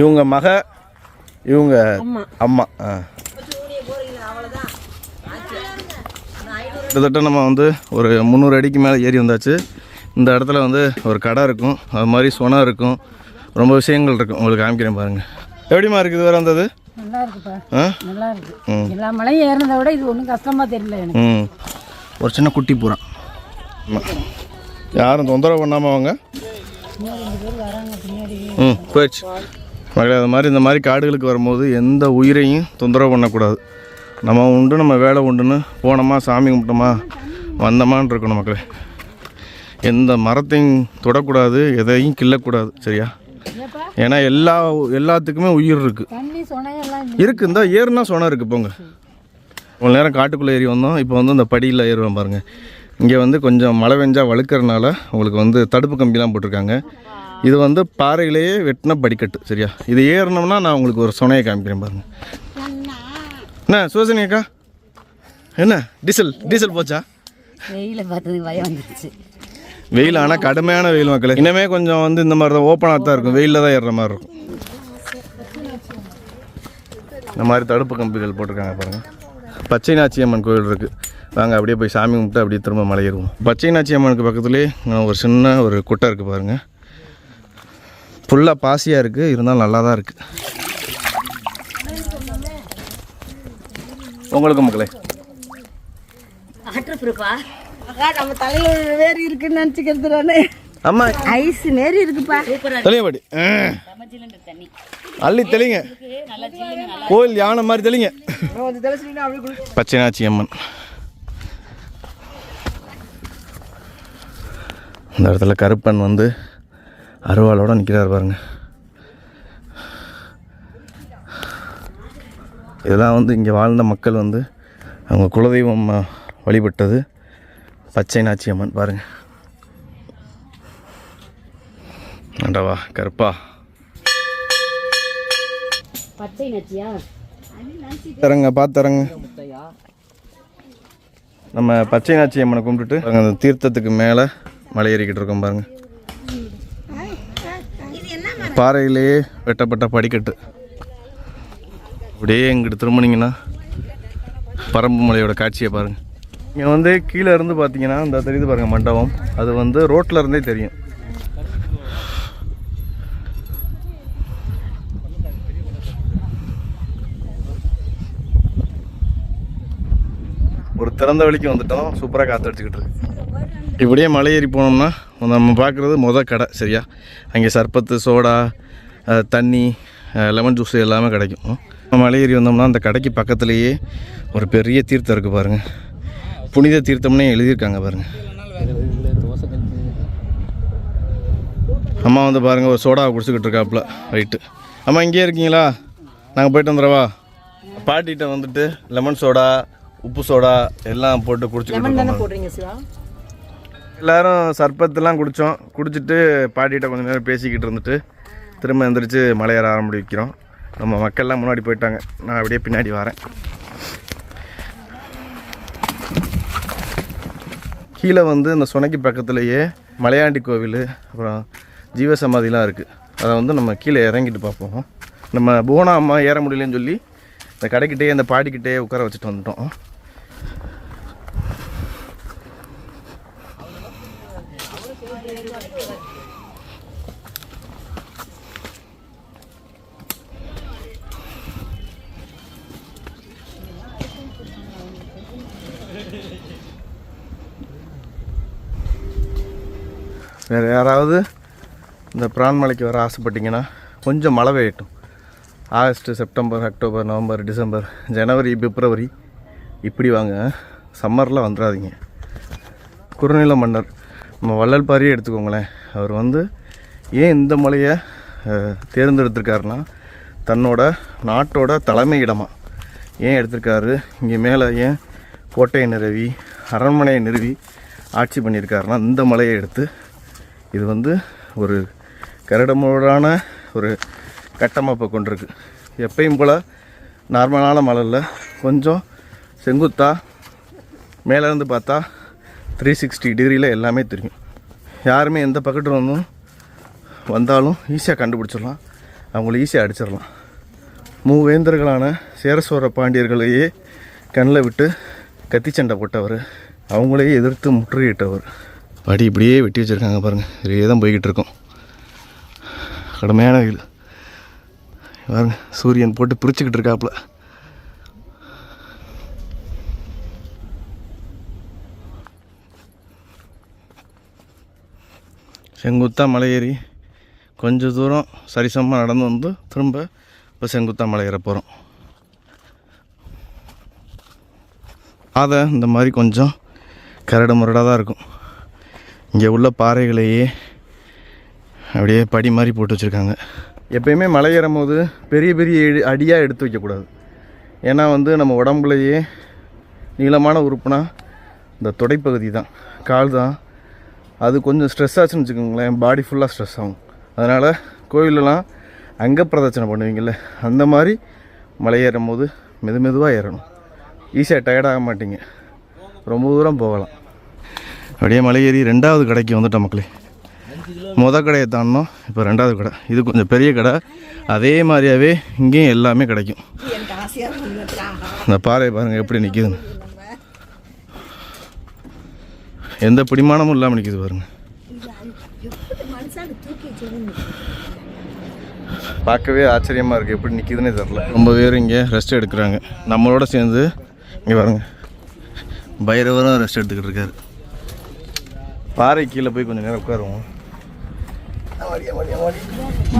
இவங்க மக, இவங்க அம்மா. கிட்டத்தட்ட நம்ம வந்து ஒரு 300 அடிக்கு மேலே ஏறி வந்தாச்சு. இந்த இடத்துல வந்து ஒரு கடை இருக்கும், அது மாதிரி சொனம் இருக்கும், ரொம்ப விஷயங்கள் இருக்கும். உங்களுக்கு காமிக்கிறேன் பாருங்கள். எப்படிமா இருக்குது வேறு வந்தது? நல்லா இருக்குப்பா, நல்லா இருக்கு. எல்லா மலையும் ஏறினதை விட இது ஒன்றும் கஷ்டமாக தெரியல எனக்கு. ஒரு சின்ன குட்டி பூரம். யாரும் தொந்தரவு பண்ணாமல் வாங்க. போயிடுச்சு மகளே. அது மாதிரி இந்த மாதிரி காடுகளுக்கு வரும்போது எந்த உயிரையும் தொந்தரவு பண்ணக்கூடாது. நம்ம உண்டு, நம்ம வேலை உண்டுன்னு போனோமா, சாமி கும்பிட்டோமா, வந்தோமான்னு இருக்கணும் மக்களே. எந்த மரத்தையும் தொடக்கூடாது, எதையும் கிள்ளக்கூடாது, சரியா? ஏன்னா எல்லாத்துக்குமே உயிர் இருக்குது. இருக்குது, இந்த ஏறுனா சொனம் இருக்குது. போங்க, ஒரு நேரம் காட்டுக்குள்ளே ஏறி வந்தோம். இப்போ வந்து இந்த படியில் ஏறுவேன் பாருங்கள். இங்கே வந்து கொஞ்சம் மழை பெஞ்சா வழுக்கிறதுனால உங்களுக்கு வந்து தடுப்பு கம்பிலாம் போட்டிருக்காங்க. இது வந்து பாறையிலேயே வெட்டின படிக்கட்டு, சரியா? இது ஏறினோம்னா நான் உங்களுக்கு ஒரு சொனையை காமிக்கிறேன் பாருங்கள். என்ன சுவாசினி அக்கா, என்ன டீசல் போச்சா? வெயில பார்த்தது பயம் வந்துருச்சு. வெயில், ஆனால் கடுமையான வெயில் மக்களே. இன்னமே கொஞ்சம் வந்து இந்த மாதிரி தான் ஓப்பனாக தான் இருக்கும், வெயிலில் தான் ஏறுற மாதிரி இருக்கும். இந்த மாதிரி தடுப்பு கம்பிகள் போட்டிருக்காங்க பாருங்கள். பச்சை நாச்சியம்மன் கோயில் இருக்குது. வாங்க அப்படியே போய் சாமி கும்பிட்டு அப்படியே திரும்ப மலை ஏறுவோம். பச்சை நாச்சியம்மனுக்கு பக்கத்துலேயே ஒரு சின்ன ஒரு குட்டை இருக்குது பாருங்கள். ஃபுல்லாக பாசியாக இருக்குது, இருந்தாலும் நல்லா தான் இருக்குது. உங்களுக்கு மக்களே நம்ம தலையில வேறு இருக்குன்னு நினச்சிக்கிறது நானே. அம்மா ஐஸ் மாரி இருக்குப்பா. தெளியபடி அள்ளி தெளிங்க, கோயில் யானை மாதிரி தெளிங்க. பச்சைநாச்சி அம்மன் இந்த இடத்துல கருப்பன் வந்து அருவாளோட நிற்கிறார் பாருங்க. இதெல்லாம் வந்து இங்கே வாழ்ந்த மக்கள் வந்து அவங்க குலதெய்வம் வழிபட்டது பச்சை நாச்சி அம்மன். பாருங்கள், ஆண்டவா கருப்பா. பச்சை நச்சியா தரங்க, பார்த்துறங்க. நம்ம பச்சை நாச்சி அம்மனை கும்பிட்டுட்டு அந்த தீர்த்தத்துக்கு மேலே மலை ஏறிக்கிட்டு இருக்கோம் பாருங்கள். பாறையிலேயே வெட்டப்பட்ட படிக்கட்டு. அப்படியே இங்கிட்டு திரும்பினீங்கன்னா பரம்பு மலையோட காட்சியை பாருங்கள். இங்கே வந்து கீழே இருந்து பார்த்தீங்கன்னா இந்த தெரியுது பாருங்கள் மண்டபம், அது வந்து ரோட்டில் இருந்தே தெரியும். ஒரு திறந்த வெளிக்கு வந்துட்டோம், சூப்பராக காற்றடிச்சிக்கிட்டு இருக்கு. இப்படியே மலை ஏறி போனோம்னா நம்ம பார்க்குறது கடை, சரியா? அங்கே சர்பத்து, சோடா, தண்ணி, லெமன் ஜூஸ் எல்லாமே கிடைக்கும். மலை ஏறி வந்தோம்னா அந்த கடைக்கு பக்கத்துலேயே ஒரு பெரிய தீர்த்தம் இருக்குது பாருங்கள். புனித தீர்த்தம்னே எழுதியிருக்காங்க பாருங்கள். அம்மா வந்து பாருங்கள் ஒரு சோடாவை குடிச்சிக்கிட்டு இருக்காப்புல. ரைட்டு அம்மா, இங்கேயே இருக்கீங்களா? நாங்கள் போய்ட்டு வந்துடுவா. பாட்டிகிட்ட வந்துட்டு லெமன் சோடா, உப்பு சோடா எல்லாம் போட்டு குடிச்சிக்கிட்டு எல்லோரும் சர்பத்துலாம் குடிச்சிட்டு பாட்டிகிட்ட கொஞ்சம் நேரம் பேசிக்கிட்டு இருந்துட்டு திரும்ப எந்திரிச்சு மலையேற ஆரம்பிக்கிறோம். நம்ம மக்கள்லாம் முன்னாடி போயிட்டாங்க, நான் அப்படியே பின்னாடி வரேன். கீழே வந்து இந்த சுனைக்கு பக்கத்துலேயே மலையாண்டி கோவில் அப்புறம் ஜீவசமாதிலாம் இருக்குது. அதை வந்து நம்ம கீழே இறங்கிட்டு பார்ப்போம். நம்ம போனா அம்மா ஏற முடியலன்னு சொல்லி இந்த கடைக்கிட்டே அந்த பாடிக்கிட்டே உட்கார வச்சுட்டு வந்துட்டோம். வேறு யாராவது இந்த பிரான்மலைக்கு வர ஆசைப்பட்டீங்கன்னா கொஞ்சம் மழை பெய்யட்டும். August, September, October, November, December, ஜனவரி, பிப்ரவரி இப்படி வாங்க. சம்மரில் வந்துடாதீங்க. குறுநில மன்னர் நம்ம வள்ளல் பாரியே எடுத்துக்கோங்களேன். அவர் வந்து ஏன் இந்த மலையை தேர்ந்தெடுத்திருக்காருன்னா தன்னோட நாட்டோட தலைமை இடமாக ஏன் எடுத்திருக்காரு, இங்கே மேலே ஏன் கோட்டையை நிறுவி அரண்மனையை நிறுவி ஆட்சி பண்ணியிருக்காருன்னா இந்த மலையை எடுத்து இது வந்து ஒரு கரடுமுரடான ஒரு கட்டமைப்பை கொண்டிருக்கு. எப்பயும் போல் நார்மலான மலையில் கொஞ்சம் செங்குத்தாக மேலேருந்து பார்த்தா 360 டிகிரியில் எல்லாமே தெரியும். யாருமே எந்த பக்கத்தில் வந்தாலும் ஈஸியாக கண்டுபிடிச்சிடலாம், அவங்கள ஈஸியாக அடிச்சிடலாம். மூவேந்தர்களான சேர சோழ பாண்டியர்களையே கண்ணில் விட்டு கத்தி சண்டை போட்டவர், அவங்களையே எதிர்த்து முற்றுகையிட்டவர். படி இப்படியே வெட்டி வச்சுருக்காங்க பாருங்கள். இதே தான் போய்கிட்டு இருக்கோம். கடுமையான வெயில் பாருங்க, சூரியன் போட்டு பிரிச்சுக்கிட்டு இருக்காப்புல. செங்குத்தா மலை ஏறி கொஞ்சம் தூரம் சரிசமமாக நடந்து வந்து திரும்ப இப்போ செங்குத்தா மலை ஏற போகிறோம். அதை இந்த மாதிரி கொஞ்சம் கரடு முரடாக தான் இருக்கும். இங்கே உள்ள பாறைகளையே அப்படியே படி மாதிரி போட்டு வச்சுருக்காங்க. எப்பயுமே மலை ஏறும் போது பெரிய பெரிய அடியாக எடுத்து வைக்கக்கூடாது. ஏன்னா வந்து நம்ம உடம்புலையே நீளமான உறுப்புனா இந்த தொடைப்பகுதி தான், கால் தான். அது கொஞ்சம் ஸ்ட்ரெஸ் ஆச்சுன்னு வச்சுக்கோங்களேன், பாடி ஃபுல்லாக ஸ்ட்ரெஸ் ஆகும். அதனால் கோயிலெலாம் அங்க பிரதட்சணை பண்ணுவீங்கள்ல, அந்த மாதிரி மலை ஏறும் போது மெதுவாக ஏறணும். ஈஸியாக டயர்டாக மாட்டீங்க, ரொம்ப தூரம் போகலாம். அப்படியே மலை ஏறி 2வது கடைக்கு வந்துட்டோம் மக்களே. மொதல் கடையை தாண்டினோம், இப்போ 2வது கடை. இது கொஞ்சம் பெரிய கடை. அதே மாதிரியாகவே இங்கேயும் எல்லாமே கிடைக்கும். இந்த பாறை பாருங்கள் எப்படி நிற்கிதுன்னு, எந்த பிடிமானமும் இல்லாமல் நிற்கிது பாருங்கள். பார்க்கவே ஆச்சரியமாக இருக்குது, எப்படி நிற்கிதுன்னே தெரில. ரொம்ப பேர் இங்கே ரெஸ்ட் எடுக்கிறாங்க. நம்மளோட சேர்ந்து இங்கே பாருங்கள் பைரவரும் ரெஸ்ட் எடுத்துக்கிட்டு இருக்காரு. பாறை கீழே போய் கொஞ்சம் நேரம் உட்காருவோம்.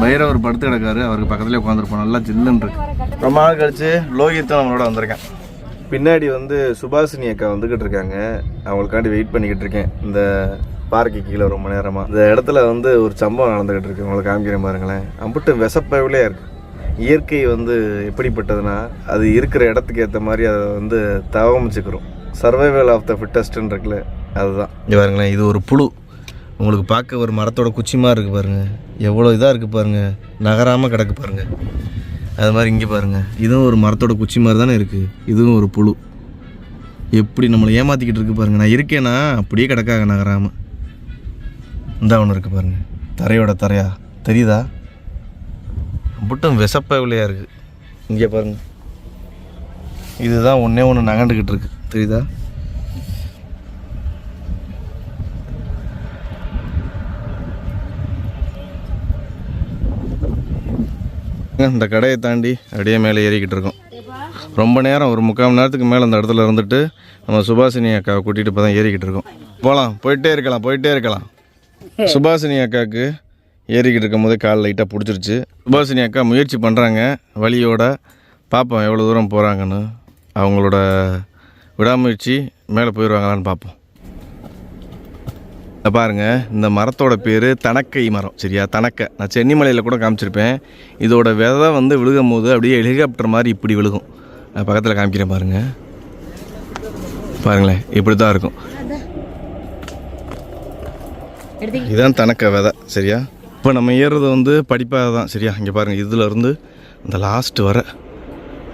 பைரவர் படுத்து கிடக்காரு, அவருக்கு பக்கத்துலேயே உட்காந்துருப்போம். நல்லா ஜில்லுன்னு இருக்கு. ரொம்ப நாள் கழிச்சு லோகித்தும் நம்மளோட வந்திருக்கேன். பின்னாடி வந்து சுபாஷினி அக்கா வந்துக்கிட்டு இருக்காங்க, அவங்களுக்காண்டி வெயிட் பண்ணிக்கிட்டு இருக்கேன். இந்த பாறைக்கு கீழே ரொம்ப நேரமாக இந்த இடத்துல வந்து ஒரு சம்பவம் நடந்துக்கிட்டு இருக்கு, உங்களுக்கு காமிக்கிறேன் பாருங்களேன். அம்பிட்டு விசப்பவிலே இருக்குது. இயற்கை வந்து எப்படிப்பட்டதுன்னா அது இருக்கிற இடத்துக்கு ஏற்ற மாதிரி அதை வந்து தவமைச்சுக்கிறோம். சர்வைவல் ஆஃப் த ஃபிட்டஸ்ட்ன்னு இருக்குல்ல, அதுதான். இங்கே பாருங்களேன், இது ஒரு புழு. உங்களுக்கு பார்க்க ஒரு மரத்தோட குச்சிமாக இருக்குது பாருங்கள், எவ்வளோ இதாக இருக்குது பாருங்கள், நகராமல் கிடக்கு பாருங்கள். அது மாதிரி இங்கே பாருங்கள், இதுவும் ஒரு மரத்தோட குச்சி மாதிரி தானே இருக்குது. இதுவும் ஒரு புழு. எப்படி நம்மளை ஏமாற்றிக்கிட்டு இருக்குது பாருங்கள். நான் இருக்கேன்னா அப்படியே கிடக்காக நகராமல். இந்த ஒன்று இருக்குது பாருங்கள், தரையோட தரையா தெரியுதா? மட்டும் விசப்பவிலையாக இருக்குது. இங்கே பாருங்கள், இதுதான் ஒன்று நகண்டுக்கிட்டு இருக்குது, தெரியுதா? இந்த கடையை தாண்டி அப்படியே மேலே ஏறிக்கிட்டு இருக்கோம். ரொம்ப நேரம், ஒரு 3/4 மணி நேரத்துக்கு மேலே அந்த இடத்துல இருந்துட்டு நம்ம சுபாஷினி அக்காவை கூட்டிகிட்டு இப்போ தான் ஏறிக்கிட்டு இருக்கோம். போகலாம், போயிட்டே இருக்கலாம். சுபாஷினி அக்காவுக்கு ஏறிக்கிட்டு இருக்கும் போதே கால் லைட்டாக பிடிச்சிருச்சு. சுபாஷினி அக்கா முயற்சி பண்ணுறாங்க வழியோட, பார்ப்போம் எவ்வளோ தூரம் போகிறாங்கன்னு. அவங்களோட விடாமுயற்சி மேலே போயிடுவாங்களான்னு பார்ப்போம். பாருங்கள், இந்த மரத்தோட பேர் தனக்கை மரம், சரியா? தனக்கை நான் சென்னிமலையில் கூட காமிச்சிருப்பேன். இதோட விதை வந்து விழுகும் போது அப்படியே ஹெலிகாப்டர் மாதிரி இப்படி விழுகும். நான் பக்கத்தில் காமிக்கிறேன் பாருங்களேன், இப்படி தான் இருக்கும். இதுதான் தனக்கை விதை, சரியா? இப்போ நம்ம ஏறுறது வந்து படிப்பாக தான், சரியா? இங்கே பாருங்கள், இதில் இருந்து இந்த லாஸ்ட்டு வர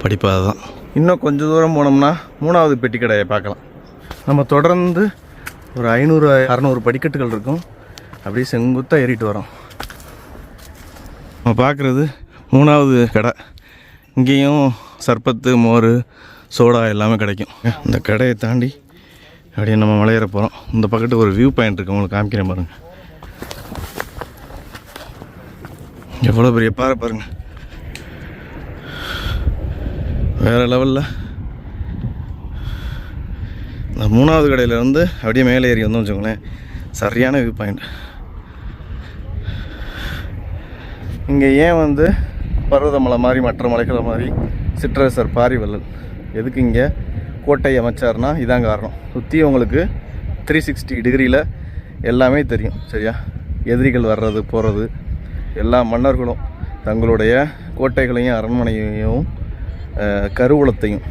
படிப்பாக தான். இன்னும் கொஞ்சம் தூரம் போனோம்னா 3வது பெட்டி கடையை பார்க்கலாம். நம்ம தொடர்ந்து ஒரு 500-600 படிக்கட்டுகள் இருக்கும். அப்படியே செங்குத்தாக ஏறிட்டு வரோம். நம்ம பார்க்குறது 3வது கடை. இங்கேயும் சர்பத்து, மோர், சோடா எல்லாமே கிடைக்கும். இந்த கடையை தாண்டி அப்படியே நம்ம மலையேற போகிறோம். இந்த பக்கத்து ஒரு வியூ பாயிண்ட் இருக்குது, உங்களுக்கு காமிக்கிறேன் பாருங்கள். எவ்வளோ பெரிய பாறை பாருங்கள், வேறு லெவலில். இந்த 3வது கடையிலேருந்து அப்படியே மேலே ஏறி வந்தோம் வச்சுக்கோங்களேன், சரியான வியூ பாயிண்ட். இங்கே ஏன் வந்து பர்வதமலை மாதிரி மற்ற மலைகளை மாதிரி சிற்றரசர் பாரிவள்ளல் எதுக்கு இங்கே கோட்டை அமைச்சார்னா இதான் காரணம். சுற்றி உங்களுக்கு 360 டிகிரியில் எல்லாமே தெரியும் சரியா. எதிரிகள் வர்றது போகிறது, எல்லா மன்னர்களும் தங்களுடைய கோட்டைகளையும் அரண்மனையையும் கருவூலத்தையும்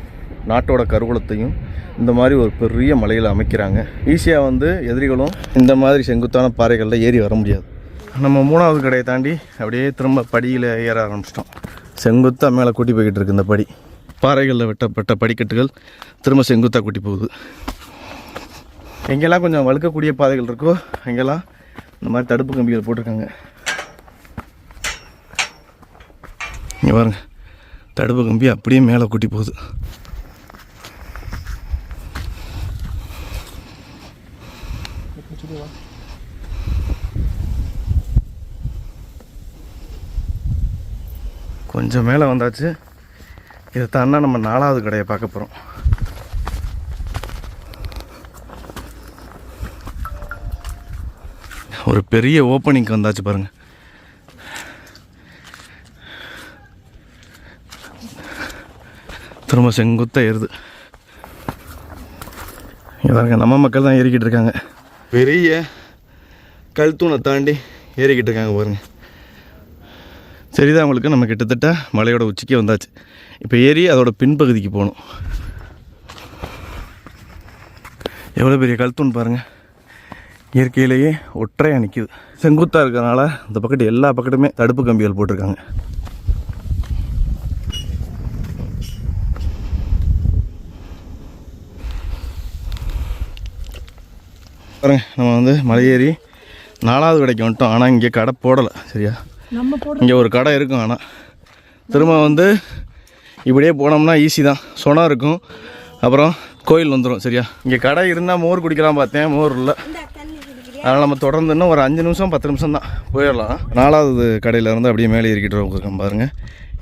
நாட்டோட கருவூலத்தையும் இந்த மாதிரி ஒரு பெரிய மலையில் அமைக்கிறாங்க. ஈஸியாக வந்து எதிரிகளும் இந்த மாதிரி செங்குத்தான பாறைகளில் ஏறி வர முடியாது. நம்ம 3வது கடையை தாண்டி அப்படியே திரும்ப படியில் ஏற ஆரம்பிச்சிட்டோம். செங்குத்தாக மேலே கூட்டி போய்கிட்டு இருக்கு இந்த படி. பாறைகளில் வெட்டப்பட்ட படிக்கட்டுகள் திரும்ப செங்குத்தாக கூட்டி போகுது. எங்கெல்லாம் கொஞ்சம் வழுக்கக்கூடிய பாதைகள் இருக்கோ அங்கெல்லாம் இந்த மாதிரி தடுப்பு கம்பிகள் போட்டிருக்காங்க. இங்கே பாருங்க, தடுப்பு கம்பி அப்படியே மேலே கூட்டி போகுது. கொஞ்சம் மேலே வந்தாச்சு. இதை தாண்டா நம்ம 4வது கடையை பார்க்க போகிறோம். ஒரு பெரிய ஓப்பனிங்க்கு வந்தாச்சு பாருங்கள். திரும்ப செங்குத்தாக ஏறுது. பாருங்க, நம்ம மக்கள் தான் ஏறிக்கிட்டு இருக்காங்க. பெரிய கல் தூணை தாண்டி ஏறிக்கிட்டு இருக்காங்க பாருங்க. சரிதான், உங்களுக்கு நம்ம கிட்டத்தட்ட மலையோட உச்சிக்கே வந்தாச்சு. இப்போ ஏறி அதோட பின்பகுதிக்கு போகணும். எவ்வளோ பெரிய கல் தூண் பாருங்கள். இயற்கையிலேயே ஒற்றையாக நிற்கிது. செங்குத்தாக இருக்கிறதுனால இந்த பக்கத்து எல்லா பக்கத்துமே தடுப்பு கம்பிகள் போட்டிருக்காங்க. பாருங்க, நம்ம வந்து மலையேறி 4வது கடைக்கு வந்துட்டோம். ஆனால் இங்கே கடை போடலை சரியா. இங்கே ஒரு கடை இருக்கும், ஆனால் திரும்ப வந்து இப்படியே போனோம்னா ஈஸி தான். சொனம் இருக்கும், அப்புறம் கோயில் வந்துடும் சரியா. இங்கே கடை இருந்தால் மோர் குடிக்கலாம் பார்த்தேன், மோர் இல்லை. அதனால் நம்ம தொடர்ந்து இன்னும் ஒரு 5 நிமிஷம் 10 நிமிஷம் தான் போயிடலாம். 4வது கடையிலேருந்து அப்படியே மேலே ஏறிக்கிட்டு இருக்கோம் பாருங்கள்.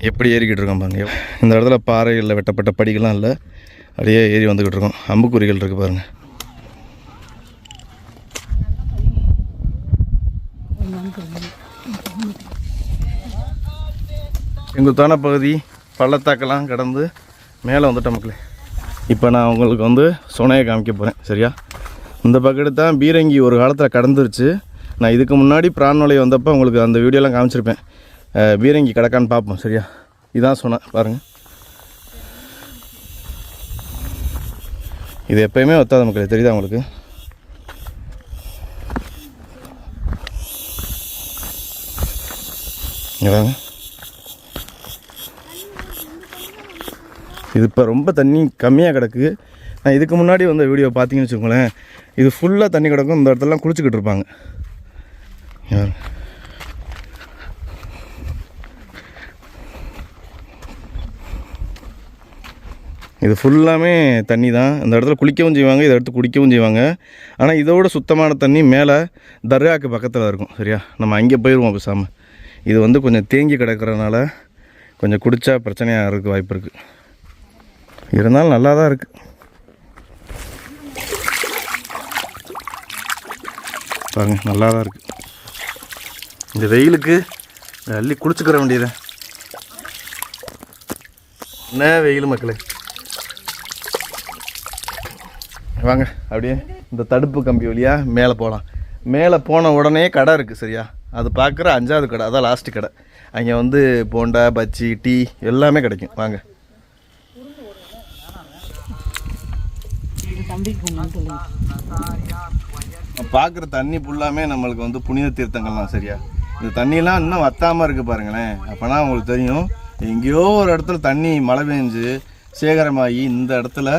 எப்படி ஏறிக்கிட்டு இருக்கோம் பாருங்கள். இந்த இடத்துல பாறைகளில் வெட்டப்பட்ட படிகள்லாம் இல்லை, அப்படியே ஏறி வந்துக்கிட்டு இருக்கோம். அம்புக்குறிகள் இருக்குது பாருங்கள். செங்குத்தான பகுதி பள்ளத்தாக்கெல்லாம் கடந்து மேலே வந்துட்டோம் மக்களே. இப்போ நான் உங்களுக்கு வந்து சொனையை காமிக்க போகிறேன் சரியா. இந்த பக்கத்து தான் பீரங்கி ஒரு காலத்தில் கடந்துருச்சு. நான் இதுக்கு முன்னாடி பிரான்மலை வந்தப்போ உங்களுக்கு அந்த வீடியோலாம் காமிச்சிருப்பேன். பீரங்கி கிடக்கான்னு பார்ப்போம் சரியா. இதான் சொனை பாருங்கள். இது எப்போயுமே வத்தாத மக்களே, தெரியுதா உங்களுக்கு. இங்கே இது இப்போ ரொம்ப தண்ணி கம்மியாக கிடக்கு. நான் இதுக்கு முன்னாடி வந்த வீடியோ பார்த்தீங்கன்னு வச்சுக்கோங்களேன், இது ஃபுல்லாக தண்ணி கிடக்கும். இந்த இடத்துலலாம் குளிச்சுக்கிட்டு இருப்பாங்க. இது ஃபுல்லாமே தண்ணி தான். இந்த இடத்துல குளிக்கவும் செய்வாங்க, இதை எடுத்து குடிக்கவும் செய்வாங்க. ஆனால் இதோட சுத்தமான தண்ணி மேலே தர்காவுக்கு பக்கத்தில் இருக்கும் சரியா. நம்ம அங்கே போயிடுவோம் பேசாமல். இது வந்து கொஞ்சம் தேங்கி கிடக்கிறதுனால கொஞ்சம் குடித்தா பிரச்சனையாக இருக்க வாய்ப்பு இருக்குது. இருந்தாலும் நல்லா தான் இருக்குது பாருங்க, நல்லா தான் இருக்குது. இந்த வெயிலுக்கு அள்ளி குளிச்சுக்கிற வேண்டியது. என்ன வெயில் மக்களே. வாங்க அப்படியே இந்த தடுப்பு கம்பி வழியாக மேலே போகலாம். மேலே போன உடனே கடை இருக்குது சரியா. அது பார்க்குற 5வது கடை, அதான் லாஸ்ட்டு கடை. அங்கே வந்து போண்டா, பஜ்ஜி, டீ எல்லாமே கிடைக்கும். வாங்க. பார்க்குற தண்ணி ஃபுல்லாமே நம்மளுக்கு வந்து புனித தீர்த்தங்கள்லாம் சரியா. இந்த தண்ணியெலாம் இன்னும் வத்தாமல் இருக்குது பாருங்களேன். அப்போனா உங்களுக்கு தெரியும் எங்கேயோ ஒரு இடத்துல தண்ணி மழை பெஞ்சு சேகரமாகி இந்த இடத்துல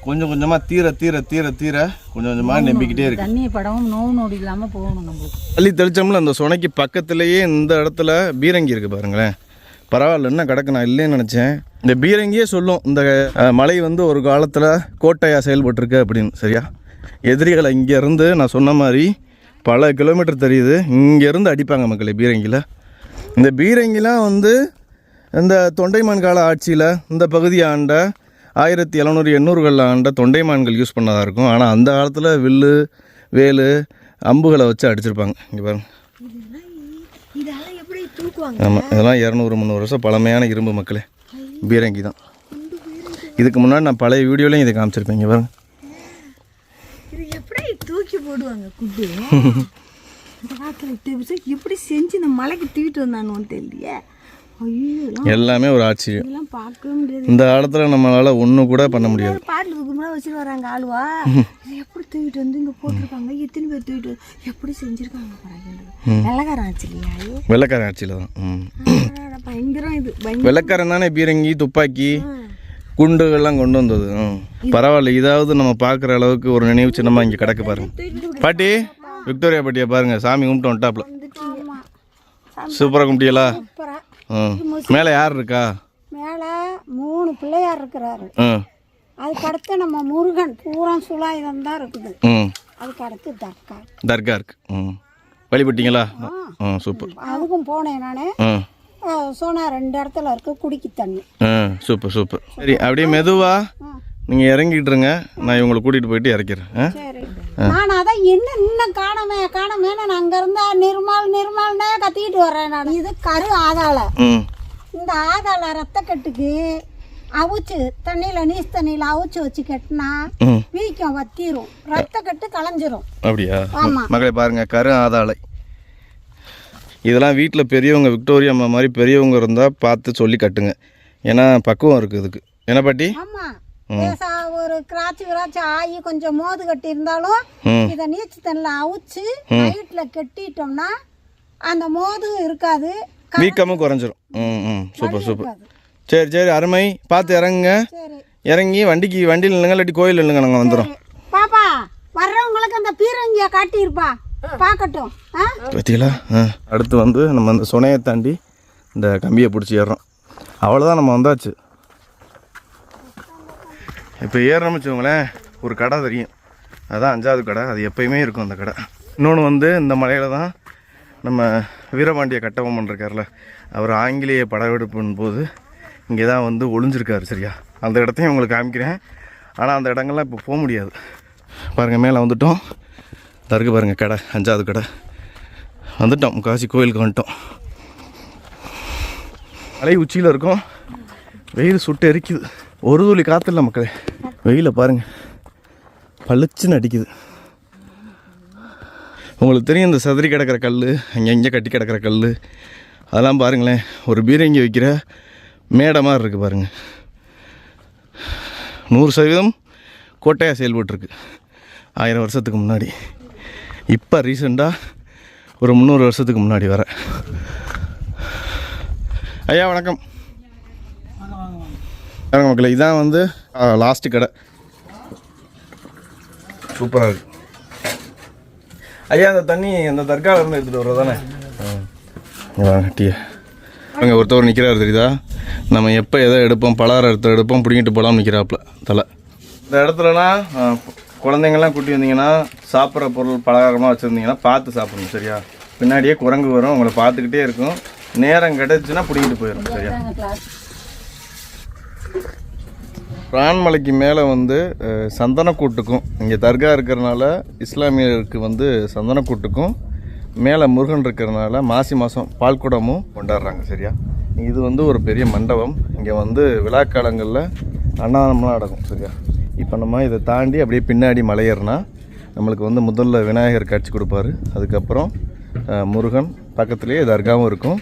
கொஞ்சம் கொஞ்சமாக தீர தீர தீர தீர கொஞ்சம் கொஞ்சமாக நம்பிக்கிட்டே இருக்கு. தண்ணியை படவும் நோவு நோடி இல்லாமல் போகணும் நம்மளுக்கு. தள்ளி தெளிச்சோம்ல அந்த சுனைக்கு பக்கத்துலேயே இந்த இடத்துல பீரங்கி இருக்குது பாருங்களேன். பரவாயில்ல, என்ன கிடக்கு, நான் இல்லைன்னு நினச்சேன். இந்த பீரங்கியே சொல்லும் இந்த மலை வந்து ஒரு காலத்தில் கோட்டையாக செயல்பட்டுருக்கு அப்படின்னு. சரியா, எதிரிகளை இங்கேருந்து நான் சொன்ன மாதிரி பல கிலோமீட்டர் தெரியுது, இங்கேருந்து அடிப்பாங்க மக்களே பீரங்கியில். இந்த பீரங்கிலாம் வந்து இந்த தொண்டைமான் கால ஆட்சியில் இந்த பகுதியை ஆண்ட 1700 800களில் ஆண்ட தொண்டைமான்கள் யூஸ் பண்ணதாக இருக்கும். ஆனால் அந்த காலத்தில் வில்லு வேலு அம்புகளை வச்சு அடிச்சிருப்பாங்க. இங்கே பாருங்க. ஆமாம், இதெல்லாம் 200 300 வருஷம் பழமையான இரும்பு மக்களே, பீரங்கி தான். இதுக்கு முன்னாடி நான் பழைய வீடியோலையும் இதை காமிச்சிருப்பேன். இங்கே பாருங்க. எப்படி தூக்கி போடுவாங்க குட்டு இந்த காலத்தில் எப்படி செஞ்சு இந்த மலைக்கு தூக்கிட்டு வந்தானு தெரியலையே. ஐயோ, எல்லாமே ஒரு ஆச்சரியம். இதெல்லாம் பார்க்கவே முடியாது. இந்த காலத்தில் நம்மளால் ஒன்றும் கூட பண்ண முடியாது. பாட்டில் தூக்கமாக வச்சுட்டு வராங்க ஆளுவா. எப்படி தூக்கிட்டு வந்து இங்கே போட்டிருக்காங்க, எத்தனை பேர் தூக்கிட்டு எப்படி செஞ்சுருக்காங்க பாருங்க. வெள்ளக்காரன் ஆச்சு இல்லையா? வெள்ளைக்காரன் ஆட்சியில் தான். பயங்கரம் இது. வெள்ளைக்காரன் தானே பீரங்கி துப்பாக்கி குண்டுகள்லாம் கொண்டு வந்தது. பரவாயில்ல, இதாவது நம்ம பார்க்குற அளவுக்கு ஒரு நினைவு சின்னமாக இங்கே கிடக்கு பாருங்க. பாட்டி விக்டோரியா பாட்டியை பாருங்க, சாமி கும்பிட்டு வந்துட்டாப்ல. சூப்பராக கும்பிட்டியலா? மேலே யார் இருக்கா? மேலே 3 பிள்ளையார் இருக்கிறாரு. அதுக்கு அடுத்து நம்ம முருகன் பூரா சுலாயுதம் தான் இருக்குது. அதுக்கு அடுத்து தர்கா இருக்கு. வழிபட்டீங்களா? சூப்பர். அதுக்கும் போனேன் நான். சோனா 2 இடத்துல இருக்கு குடிக்கு தண்ணி. Super super. சரி, அப்படியே மெதுவா நீங்கள் இறங்கிட்டுருங்க, நான் இவங்களை கூட்டிகிட்டு போயிட்டு இறக்கிறேன். சரி, நான் அதான் இன்னும் காணமே நான் அங்கே இருந்தா நிர்மால்னே கத்திக்கிட்டு வர்றேன் நான். இது கரு ஆதாளம். இந்த ஆதாள ரத்தக்கட்டுக்கு அவிச்சு தண்ணியில் நீஸ் தண்ணியில் அவிச்சு வச்சு கட்டினா வீக்கம் வத்திரும், ரத்தக்கட்டு களைஞ்சிரும். அப்படியா? மகளே பாருங்க, கரு ஆதாளை. இதெல்லாம் வீட்டில் பெரியவங்க விக்டோரியா அம்மா மாதிரி பெரியவங்க இருந்தால் பார்த்து சொல்லி கட்டுங்க, ஏன்னா பக்குவம் இருக்குது இதுக்கு. என்ன பாட்டி? ஆமாம், ஒரு கிராச்சி ஆகி கொஞ்சம் மோது கட்டி இருந்தாலும் இதை நீச்சு தண்ணியில் அவிச்சு நைட்டில் கட்டிட்டோம்னா அந்த மோது இருக்காது, வீக்கமும் குறைஞ்சிரும். Super super. சரி சரி, அருமை. பார்த்து இறங்குங்க. இறங்கி வண்டியில் இல்லைங்க, இல்லாட்டி கோயில் இல்லைங்க, நாங்கள் வந்துடும். பாப்பா வர்றவங்களுக்கு அந்த பீரங்கியை காட்டியிருப்பா, பார்க்கட்டும். பார்த்தீங்களா? அடுத்து வந்து நம்ம அந்த சுனையை தாண்டி இந்த கம்பியை பிடிச்சி ஏறுறோம். அவ்வளோதான், நம்ம வந்தாச்சு. இப்போ ஏறணும்னு வச்சுக்கோங்களேன், ஒரு கடை தெரியும், அதுதான் 5வது கடை. அது எப்பயுமே இருக்கும் அந்த கடை. இன்னொன்று வந்து இந்த மலையில் தான் நம்ம வீரபாண்டிய கட்டபொம்மன் இருக்கார்ல, அவர் ஆங்கிலேய படையெடுப்பின் போது இங்கே தான் வந்து ஒளிஞ்சிருக்காரு. சரியா, அந்த இடத்தையும் உங்களுக்கு காமிக்கிறேன். ஆனால் அந்த இடங்கள்லாம் இப்போ போக முடியாது. பாருங்கள், மேலே வந்துட்டோம். தருக்கு பாருங்கள், கடை 5வது கடை வந்துட்டோம். முக்காசி கோயிலுக்கு வந்துட்டோம். மலை உச்சியில் இருக்கோம். வெயில் சுட்டு எரிக்குது, ஒரு துளி காற்று இல்லை மக்களே. வெயிலை பாருங்கள், பளிச்சுன்னு அடிக்குது. உங்களுக்கு தெரியும் இந்த சதுரி கிடக்கிற கல், அங்கே கட்டி கிடக்கிற கல், அதெல்லாம் பாருங்களேன். ஒரு பீரங்கி வைக்கிற மேடை மாதிரி இருக்குது பாருங்கள். 100% கோட்டையாக செயல்பட்டுருக்கு 1000 வருஷத்துக்கு முன்னாடி. இப்போ ரீசெண்டாக ஒரு 300 வருஷத்துக்கு முன்னாடி வர. ஐயா வணக்கம். வணக்கம் மக்களே, இதான் வந்து லாஸ்ட்டு கடை. சூப்பராக இருக்குது. ஐயா, அந்த தண்ணி அந்த தர்காவில் இருந்து எடுத்துகிட்டு வர்றது தானே? டீ அங்கே ஒருத்தவர் நிற்கிறாரு தெரியுதா? நம்ம எப்போ எதை எடுப்போம், பலகாரம் எடுப்போம், பிடிங்கிட்டு போகலாம்னு நிற்கிறாப்புல தலை. இந்த இடத்துலலாம் குழந்தைங்கள்லாம் கூட்டி வந்தீங்கன்னா சாப்பிட்ற பொருள் பலகாரமாக வச்சுருந்தீங்கன்னா பார்த்து சாப்பிடணும். சரியா, பின்னாடியே குரங்கு வரும், உங்களை பார்த்துக்கிட்டே இருக்கும். நேரம் கிடச்சுன்னா பிடிங்கிட்டு போயிடும். சரியா, பிரான்மலைக்கு மேலே வந்து சந்தனக்கூட்டுக்கும், இங்கே தர்கா இருக்கிறனால இஸ்லாமியருக்கு வந்து சந்தனக்கூட்டுக்கும், மேலே முருகன் இருக்கிறனால மாசி மாதம் பால்குடமும் கொண்டாடுறாங்க. சரியா, இது வந்து ஒரு பெரிய மண்டபம். இங்கே வந்து விழாக்காலங்களில் அன்னதானம்லாம் நடக்கும். சரியா, இப்போ நம்ம இதை தாண்டி அப்படியே பின்னாடி மலையேறினா நம்மளுக்கு வந்து முதல்ல விநாயகர் காட்சி கொடுப்பாரு, அதுக்கப்புறம் முருகன், பக்கத்துலேயே தர்காவும் இருக்கும்.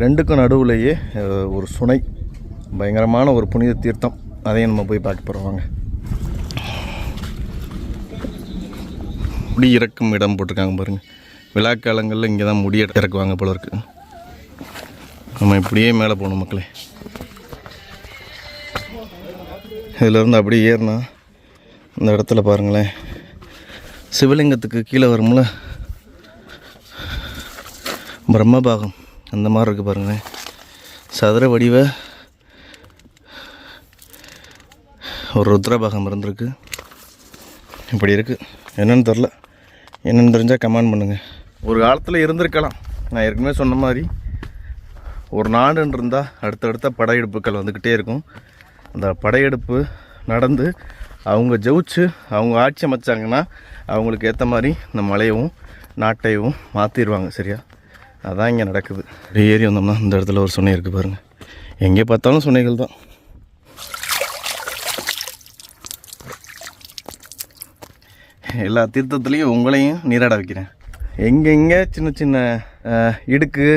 ரெண்டுக்கும் நடுவுலையே ஒரு சுனை, பயங்கரமான ஒரு புனித தீர்த்தம், அதையும் நம்ம போய் பார்க்க போகிறோம். வாங்க. முடி இறக்கும் இடம் போட்டிருக்காங்க பாருங்கள். விழாக்காலங்களில் இங்கே தான் முடி இறக்குவாங்க போல இருக்கு. நம்ம இப்படியே மேலே போகணும் மக்களே. இதிலேருந்து அப்படியே ஏறினா இந்த இடத்துல பாருங்களேன், சிவலிங்கத்துக்கு கீழே வரும்ல பிரம்மபாகம் அந்த மாதிரி இருக்குது பாருங்களேன். சதுர வடிவ ஒரு ருத்ரபாகம் இருந்திருக்கு. இப்படி இருக்குது. என்னென்னு தெரில, என்னென்னு தெரிஞ்சால் கமெண்ட் பண்ணுங்கள். ஒரு காலத்தில் இருந்திருக்கலாம். நான் ஏற்கனவே சொன்ன மாதிரி ஒரு நாடுன்னு இருந்தால் அடுத்தடுத்த படையெடுப்புகள் வந்துக்கிட்டே இருக்கும். அந்த படையெடுப்பு நடந்து அவங்க ஜெயிச்சு அவங்க ஆட்சி அமைச்சாங்கன்னா அவங்களுக்கு ஏற்ற மாதிரி இந்த மலையவும் நாட்டையும் மாற்றிடுவாங்க. சரியா? அதான் இங்கே நடக்குது. ஏறி வந்தோம்னா இந்த இடத்துல ஒரு சுனை இருக்குது பாருங்கள். எங்கே பார்த்தாலும் சுனைகள் தான். எல்லா தீர்த்தத்துலேயும் உங்களையும் நீராட வைக்கிறேன். எங்கெங்கே சின்ன சின்ன இடுக்கு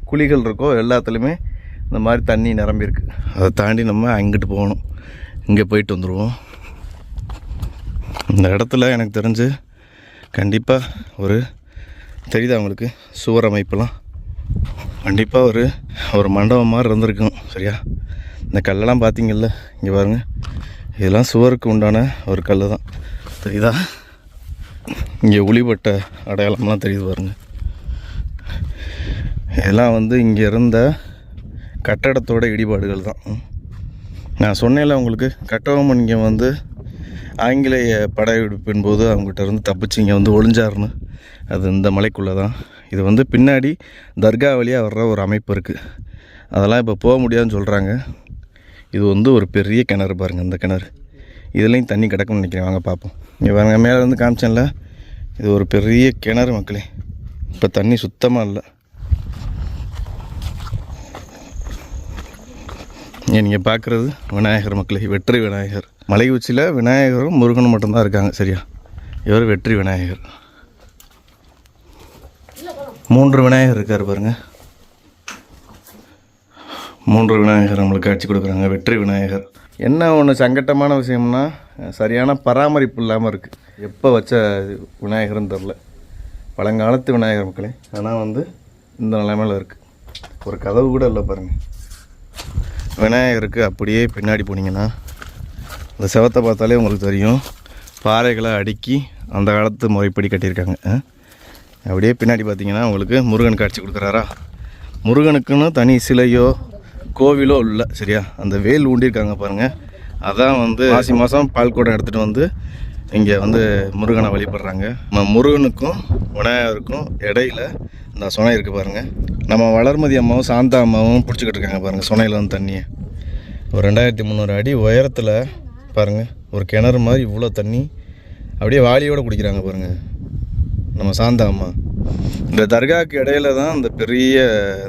குழிகள் இருக்கோ எல்லாத்துலேயுமே இந்த மாதிரி தண்ணி நிரம்பியிருக்கு. அதை தாண்டி நம்ம அங்கிட்டு போகணும். இங்கே போயிட்டு வந்துடுவோம். இந்த இடத்துல எனக்கு தெரிஞ்சு கண்டிப்பாக ஒரு தெரியுது அவங்களுக்கு சுவர் அமைப்பெல்லாம் கண்டிப்பாக ஒரு மண்டபம் மாதிரி இருந்திருக்கும். சரியா? இந்த கல்லெல்லாம் பார்த்தீங்கல்ல, இங்கே பாருங்கள், இதெல்லாம் சுவருக்கு உண்டான ஒரு கல் தான். தெரியுதா? இங்கே ஒளிபட்ட அடையாளம்லாம் தெரியுது பாருங்கள். இதெல்லாம் இங்கே இருந்த கட்டடத்தோட இடிபாடுகள் தான். நான் சொன்னேன்ல உங்களுக்கு, கட்டபொம்மன் இங்கே ஆங்கிலேய படையெடுப்பின் போது அவங்ககிட்ட இருந்து தப்பிச்சு இங்கே ஒளிஞ்சாருன்னு. அது இந்த மலைக்குள்ளே தான். இது பின்னாடி தர்கா வழியாக வர்ற ஒரு அமைப்பு இருக்குது. அதெல்லாம் இப்போ போக முடியாதுன்னு சொல்கிறாங்க. இது ஒரு பெரிய கிணறு பாருங்கள். இந்த கிணறு இதுலேயும் தண்ணி கிடக்கும்னு நினைக்கிறேன். வாங்க பார்ப்போம். இங்கே பாருங்கள், மேலே காமிச்சேன்ல, இது ஒரு பெரிய கிணறு மக்களே. இப்போ தண்ணி சுத்தமாக இல்லை. நீங்கள் பார்க்குறது விநாயகர் மக்களே, வெற்றி விநாயகர். மலை உச்சியில் விநாயகரும் முருகனும் மட்டும்தான் இருக்காங்க. சரியா? இவர் வெற்றி விநாயகர். 3 விநாயகர் இருக்கார் பாருங்கள். 3 விநாயகர் நம்மளுக்கு காட்சி கொடுக்குறாங்க. வெற்றி விநாயகர். என்ன ஒன்று சங்கட்டமான விஷயம்னா, சரியான பராமரிப்பு இல்லாமல் இருக்குது. எப்போ வச்ச விநாயகர்னு தெரில. பழங்காலத்து விநாயகர் மக்களே. ஆனால் இந்த நிலைமையில் இருக்குது. ஒரு கதவு கூட இல்லை பாருங்கள். விநாயகருக்கு அப்படியே பின்னாடி போனீங்கன்னா இந்த செவத்தை பார்த்தாலே உங்களுக்கு தெரியும், பாறைகளை அடுக்கி அந்த காலத்து முறைப்படி கட்டியிருக்காங்க. அப்படியே பின்னாடி பார்த்தீங்கன்னா உங்களுக்கு முருகன் காட்சி கொடுக்குறாரா. முருகனுக்குன்னு தனி சிலையோ கோவிலோ இல்லை. சரியா? அந்த வேல் ஊண்டியிருக்காங்க பாருங்கள். அதான் மாசி மாதம் பால்குடம் எடுத்துகிட்டு இங்கே முருகனை வழிபடுறாங்க. முருகனுக்கும் விநாயகருக்கும் இடையில இந்த சுனை இருக்குது பாருங்கள். நம்ம வளர்மதி அம்மாவும் சாந்தா அம்மாவும் பிடிச்சிக்கிட்டு இருக்காங்க பாருங்கள் சுனையில் தண்ணியை. ஒரு 2300 அடி உயரத்தில் பாருங்கள் ஒரு கிணறு மாதிரி இவ்வளோ தண்ணி அப்படியே வாளியோடு குடிக்கிறாங்க பாருங்கள் நம்ம சாந்தா அம்மா. இந்த தர்காவுக்கு இடையில தான் இந்த பெரிய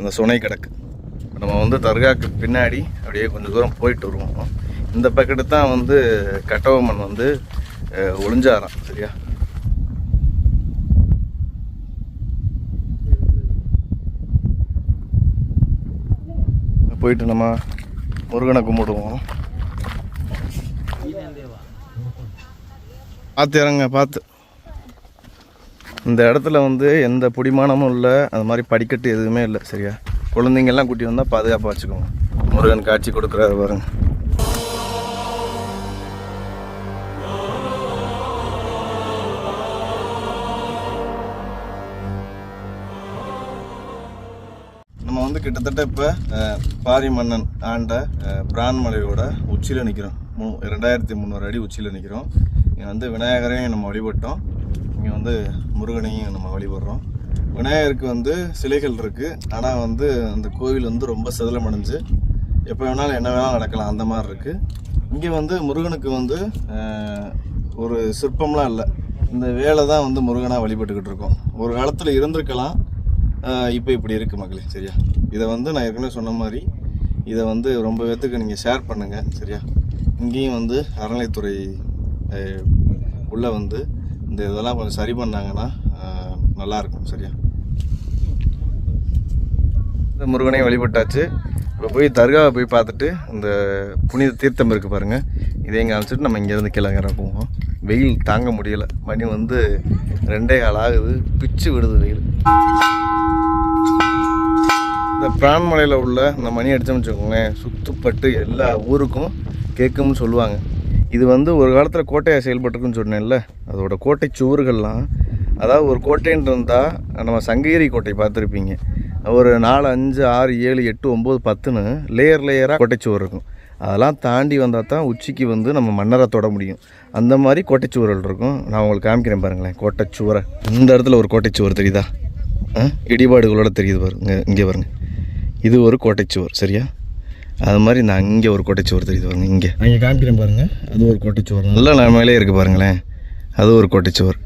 இந்த சுனை கிடக்கு. நம்ம தர்காவுக்கு பின்னாடி அப்படியே கொஞ்சம் தூரம் போயிட்டு வருவோம். இந்த பக்கத்து தான் கட்டபொம்மன் ஒளிஞ்சாராம். சரியா? போயிட்டு நம்ம முருகனை கும்பிடுவோம். பார்த்து இறங்க, பார்த்து. இந்த இடத்துல எந்த பிடிமானமும் இல்லை, அது மாதிரி படிக்கட்டு எதுவுமே இல்லை. சரியா? குழந்தைங்கள்லாம் கூட்டி வந்தால் பாதுகாப்பாக வச்சுக்கோங்க. முருகன் காட்சி கொடுக்குறாரு பாருங்க. நம்ம கிட்டத்தட்ட இப்போ பாரி மன்னன் ஆண்ட பிரான்மலையோட உச்சியில் நிற்கிறோம். 2300 அடி உச்சியில் நிற்கிறோம். இங்கே விநாயகரையும் நம்ம வழிபட்டோம். இங்கே முருகனையும் நம்ம வழிபடுறோம். விநாயகருக்கு சிலைகள் இருக்குது. ஆனால் அந்த கோவில் ரொம்ப சிதலமடைஞ்சு எப்போ வேணாலும் என்ன வேணாலும் நடக்கலாம், அந்த மாதிரி இருக்குது. இங்கே முருகனுக்கு ஒரு சிற்பம்லாம் இல்லை. இந்த வேலை தான் முருகனாக வழிபட்டுக்கிட்டு இருக்கோம். ஒரு காலத்தில் இருந்திருக்கலாம், இப்போ இப்படி இருக்குது மக்களே. சரியா? இதை நான் ஏற்கனவே சொன்ன மாதிரி இதை ரொம்ப பேர்த்துக்கு நீங்கள் ஷேர் பண்ணுங்கள். சரியா? இங்கேயும் அறநிலைத்துறை உள்ளே இந்த இதெல்லாம் கொஞ்சம் சரி பண்ணாங்கன்னா நல்லாயிருக்கும். சரியா? இந்த முருகனையும் வழிபட்டாச்சு. இப்போ போய் தர்காவை போய் பார்த்துட்டு இந்த புனித தீர்த்தம் இருக்குது பாருங்கள், இதையும் காமிச்சிட்டு நம்ம இங்கேருந்து கிழங்கிற போவோம். வெயில் தாங்க முடியலை. மணி 2:15 ஆகுது. பிச்சு விடுது வெயில். இந்த பிரான்மலையில் உள்ள இந்த மணி அடித்தோம்னு வச்சுக்கோங்களேன், சுத்துப்பட்டு எல்லா ஊருக்கும் கேட்கும்னு சொல்லுவாங்க. இது வந்து ஒரு காலத்தில் கோட்டையாக செயல்பட்டுருக்குன்னு சொன்னேன்ல, அதோட கோட்டை சுவர்கள்லாம், அதாவது ஒரு கோட்டைன்னு இருந்தால் நம்ம சங்ககிரி கோட்டை பார்த்துருப்பீங்க, ஒரு 4, 5, 6, 7, 8, 9, 10ன்னு லேயராக கோட்டைச்சுவர் இருக்கும். அதெல்லாம் தாண்டி வந்தால் தான் உச்சிக்கு வந்து நம்ம மன்னரை தொட முடியும். அந்த மாதிரி கோட்டைச்சுவர்கள் இருக்கும். நான் உங்களுக்கு காமிக்கிறேன் பாருங்களேன் கோட்டைச்சுவரை. இந்த இடத்துல ஒரு கோட்டைச்சுவர் தெரியுதா? இடிபாடுகளோட தெரியுது பாருங்க. இங்கே பாருங்க, இது ஒரு கோட்டைச்சுவர் சரியா? அது மாதிரி நான் இங்கே ஒரு கோட்டைச்சுவர் தெரியுது பாருங்க. இங்கே காமிக்கிறேன் பாருங்கள், அது ஒரு கோட்டைச்சுவர் நல்லா மேலே இருக்குது பாருங்களேன், அது ஒரு கோட்டைச்சுவர்.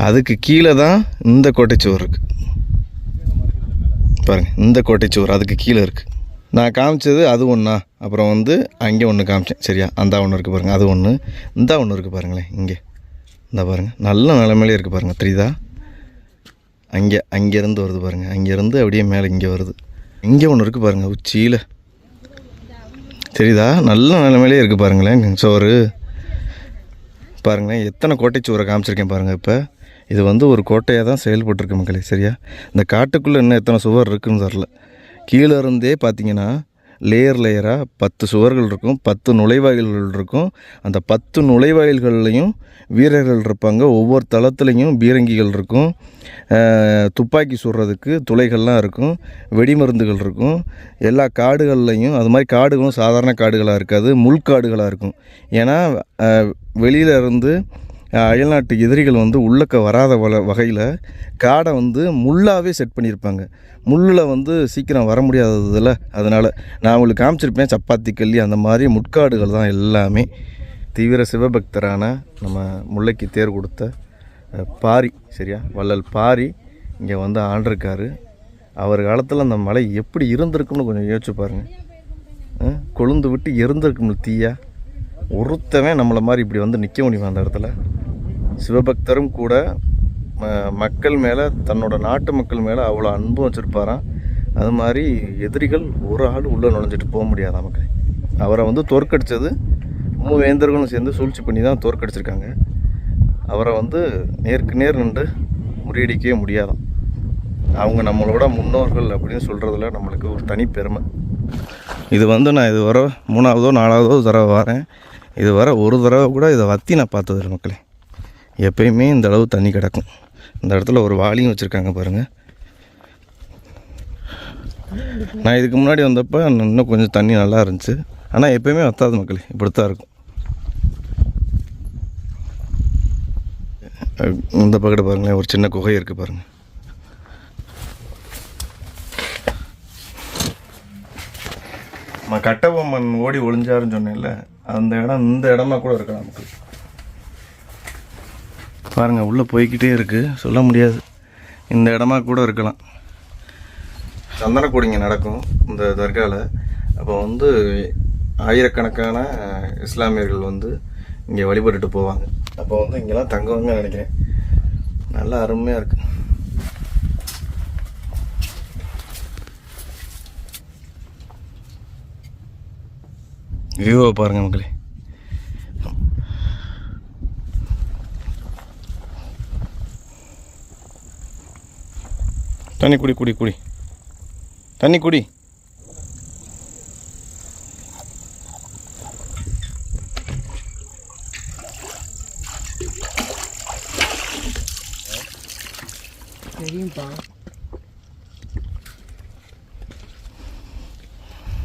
அதுக்கு கீழே தான் இந்த கோட்டைச்சுவர் இருக்குது பாருங்கள். இந்த கோட்டைச்சுவர் அதுக்கு கீழே இருக்குது. நான் காமிச்சது அது ஒன்றா, அப்புறம் வந்து அங்கே ஒன்று காமிச்சேன் சரியா? அந்த ஒன்று இருக்குது பாருங்கள், அது ஒன்று. இந்த ஒன்று இருக்குது பாருங்களேன் இங்கே, இந்த பாருங்கள் நல்ல நிலைமையிலே இருக்குது பாருங்கள், தெரியுதா? அங்கேருந்து வருது பாருங்கள், அங்கேருந்து அப்படியே மேலே இங்கே வருது. இங்கே ஒன்று இருக்குது பாருங்கள் உச்சியில், தெரியுதா? நல்ல நிலைமையிலே இருக்குது பாருங்களேன் சோறு. பாருங்களேன் எத்தனை கோட்டைச்சுவரை காமிச்சிருக்கேன் பாருங்கள். இப்போ இது வந்து ஒரு கோட்டையாக தான் செயல்பட்டுருக்கு மக்களே சரியா? இந்த காட்டுக்குள்ளே இன்னும் எத்தனை சுவர் இருக்குன்னு தெரில. கீழே இருந்தே பார்த்தீங்கன்னா லேயராக 10 சுவர்கள் இருக்கும், 10 நுழைவாயில்கள் இருக்கும். அந்த 10 நுழைவாயில்கள்லையும் வீரர்கள் இருப்பாங்க. ஒவ்வொரு தளத்துலேயும் பீரங்கிகள் இருக்கும், துப்பாக்கி சுடுறதுக்கு துளைகள்லாம் இருக்கும், வெடிமருந்துகள் இருக்கும். எல்லா காடுகள்லையும் அது மாதிரி காடுகளும் சாதாரண காடுகளாக இருக்காது, முள்காடுகளாக இருக்கும். ஏன்னா வெளியில் இருந்து அயல்நாட்டு எதிரிகள் வந்து உள்ளக்க வராத வகையில் காடை வந்து முள்ளாகவே செட் பண்ணியிருப்பாங்க. முள்ளில் வந்து சீக்கிரம் வர முடியாததில் அதனால் நான் உங்களுக்கு காமிச்சிருப்பேன் சப்பாத்தி கல்லி அந்த மாதிரி முட்காடுகள் தான் எல்லாமே. தீவிர சிவபக்தரான நம்ம முல்லைக்கு தேர் கொடுத்த பாரி சரியா, வள்ளல் பாரி இங்கே வந்து ஆண்டிருக்காரு. அவர் காலத்தில் அந்த மலை எப்படி இருந்திருக்குன்னு கொஞ்சம் யோசிச்சு பாருங்கள். கொழுந்து விட்டு எரிந்திருக்கும்ல தீயா, ஒருத்தவன் நம்மளை மாதிரி இப்படி வந்து நிற்க முடியும் அந்த இடத்துல. சிவபக்தரும் கூட மக்கள் மேலே, தன்னோட நாட்டு மக்கள் மேலே அவ்வளோ அன்பும் வச்சுருப்பாராம். அது மாதிரி எதிரிகள் ஒரு ஆள் உள்ளே நுழைஞ்சிட்டு போக முடியாத மக்கள். அவரை வந்து தோற்கடித்தது வேந்தர்களும் சேர்ந்து சூழ்ச்சி பண்ணி தான் தோற்கடிச்சிருக்காங்க. அவரை வந்து நேருக்கு நேர் நின்று முறியடிக்கவே முடியாதான். அவங்க நம்மளோட முன்னோர்கள் அப்படின்னு சொல்கிறதுல நம்மளுக்கு ஒரு தனி பெருமை. இது வந்து நான் இது வர 3ஆவதோ 4ஆவதோ தடவை வரேன். இது வர ஒரு தடவை கூட இதை வற்றி நான் பார்த்ததில்லை மக்களே. எப்பயுமே இந்த அளவு தண்ணி கிடக்கும். இந்த இடத்துல ஒரு வாளியும் வச்சுருக்காங்க பாருங்கள். நான் இதுக்கு முன்னாடி வந்தப்போ இன்னும் கொஞ்சம் தண்ணி நல்லா இருந்துச்சு, ஆனால் எப்பயுமே வற்றாது மக்களே, இப்படித்தான் இருக்கும். இந்த பக்கத்து பாருங்களேன், ஒரு சின்ன குகை இருக்குது பாருங்கள். நம்ம கட்டபொம்மன் ஓடி ஒளிஞ்சாருன்னு சொன்னேன்ல, அந்த இடம் இந்த இடமா கூட இருக்கலாம் நமக்கு. பாருங்கள் உள்ளே போய்கிட்டே இருக்குது, சொல்ல முடியாது, இந்த இடமா கூட இருக்கலாம். சந்தனக்கூடிங்க நடக்கும் இந்த தர்காவில். அப்போ வந்து ஆயிரக்கணக்கான இஸ்லாமியர்கள் வந்து இங்கே வழிபட்டுட்டு போவாங்க. அப்போ வந்து இங்கெல்லாம் தங்குவாங்க நினைக்கிறேன். நல்லா அருமையாக இருக்குது. வியூவை பாருங்கள் மக்களே. தண்ணி குடி குடி குடி தண்ணி குடி.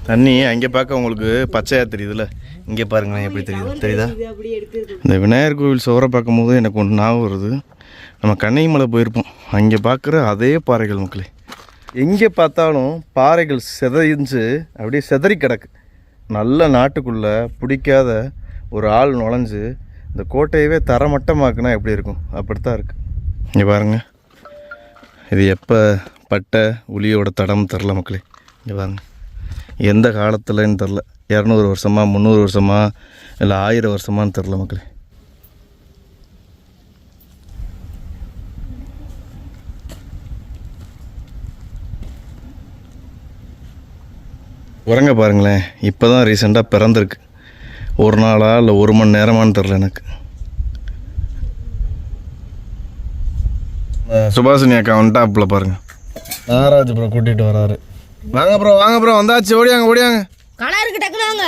தண்ணி அங்கே பார்க்க உங்களுக்கு பச்சையாக தெரியுதுல்ல, இங்கே பாருங்களேன் எப்படி தெரியுதா? இந்த விநாயகர் கோவில் சுவரை பார்க்கும்போது எனக்கு ஒன்று ஞாபகம் வருது. நம்ம கன்னிமலை போயிருப்போம், அங்கே பார்க்குற அதே பாறைகள் மக்களே. எங்கே பார்த்தாலும் பாறைகள் சிதைஞ்சு அப்படியே சிதறி கிடக்கு. நல்ல நாட்டுக்குள்ளே பிடிக்காத ஒரு ஆள் நுழைஞ்சு இந்த கோட்டையவே தரமட்டமாக்குனா எப்படி இருக்கும், அப்படித்தான் இருக்குது. இங்கே பாருங்கள், இது எப்போ பட்ட உளியோட தடம் தெரில மக்களே. இங்கே பாருங்கள், எந்த காலத்துலன்னு தெரில, 200 வருஷமா 300 வருஷமா இல்லை 1000 வருஷமானு தெரில மக்களே. உறங்க பாருங்களேன், இப்போ தான் ரீசெண்டாக பிறந்திருக்கு. ஒரு நாளா இல்லை 1 மணி நேரமானு தெரில எனக்கு. சுபாஷினி அக்கா வந்துட்டாப்புல பாருங்கள், நாகராஜ் ப்ரோ கூட்டிகிட்டு வராரு. வாங்க ப்ரோ வந்தாச்சு. ஓடியாங்க. கடை இருக்கு டக்குனு வாங்க.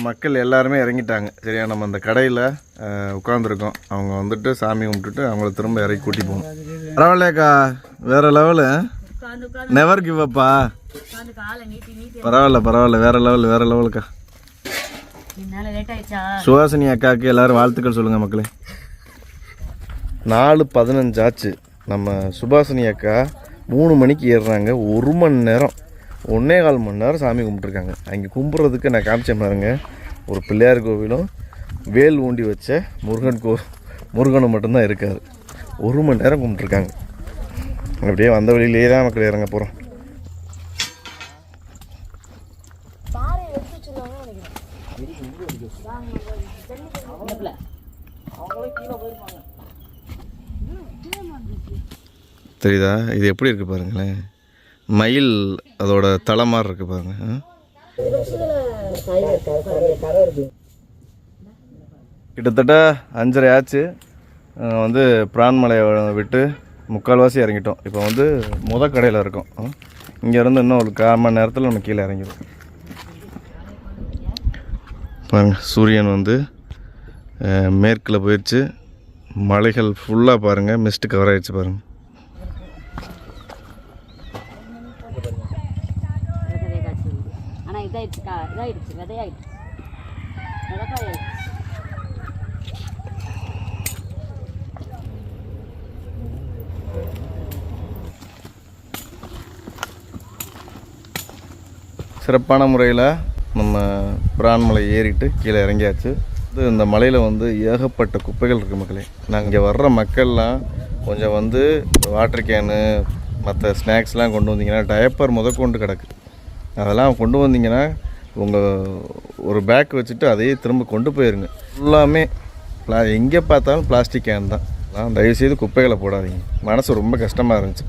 மக்கள் எல்லாருமே இறங்கிட்டாங்க. சரியா, நம்ம அந்த கடையில் உட்காந்துருக்கோம். அவங்க வந்துட்டு சாமி கும்பிட்டுட்டு அவங்கள திரும்ப இறக்கி கூட்டி போகணும். பரவாயில்லையாக்கா, வேறு லெவலு. நெவர் கிவ் அப்பா. பரவாயில்ல வேறு லெவலுக்கா. சுஹாசினி அக்காவுக்கு எல்லோரும் வாழ்த்துக்கள் சொல்லுங்கள் மக்களே. 4:15 ஆச்சு. நம்ம சுபாசினி அக்கா 3 மணிக்கு ஏறுறாங்க. 1 மணி நேரம் 1.25 மணி நேரம் சாமி கும்பிட்ருக்காங்க. அங்கே கும்பிட்றதுக்கு நான் காமிச்சேன் பாருங்க, ஒரு பிள்ளையார் கோவிலும் வேல் ஊண்டி வச்ச முருகனும் மட்டும்தான் இருக்கார். 1 மணி நேரம் கும்பிட்ருக்காங்க. அப்படியே வந்த வழியிலேயே தான் மக்கள் இறங்க போகிறோம். தெரியுதா, இது எப்படி இருக்குது பாருங்களேன். மயில் அதோட தலை மாதிரி இருக்குது பாருங்க. கிட்டத்தட்ட 5:30 ஆச்சு. வந்து பிரான்மலையை விட்டு முக்கால்வாசி இறங்கிட்டோம். இப்போ வந்து கடையில் இருக்கோம். இங்கேருந்து இன்னும் ஒரு 1/4 மணி நேரத்தில் நம்ம கீழே இறங்கிடும். பாருங்க, சூரியன் வந்து மேற்கில் போயிடுச்சு. மலைகள் ஃபுல்லாக பாருங்கள் மிஸ்ட்டு கவர் ஆகிடுச்சு பாருங்கள். சிறப்பான முறையில் நம்ம பிரான்மலை ஏறிட்டு கீழே இறங்கியாச்சு. இந்த மலையில் வந்து ஏகப்பட்ட குப்பைகள் இருக்குது மக்களே. நாங்கள் இங்கே வர்ற மக்கள்லாம் கொஞ்சம் வந்து வாட்டர் கேனு மற்ற ஸ்நாக்ஸ்லாம் கொண்டு வந்தீங்கன்னா, டயப்பர் முதற்கொண்டு கிடக்கு. அதெல்லாம் கொண்டு வந்தீங்கன்னா உங்கள் ஒரு பேக் வச்சுட்டு அதையே திரும்ப கொண்டு போயிருங்க. ஃபுல்லாமே எங்கே பார்த்தாலும் பிளாஸ்டிக் கேன் தான். தயவுசெய்து குப்பைகளை போடாதீங்க. மனசு ரொம்ப கஷ்டமாக இருந்துச்சு.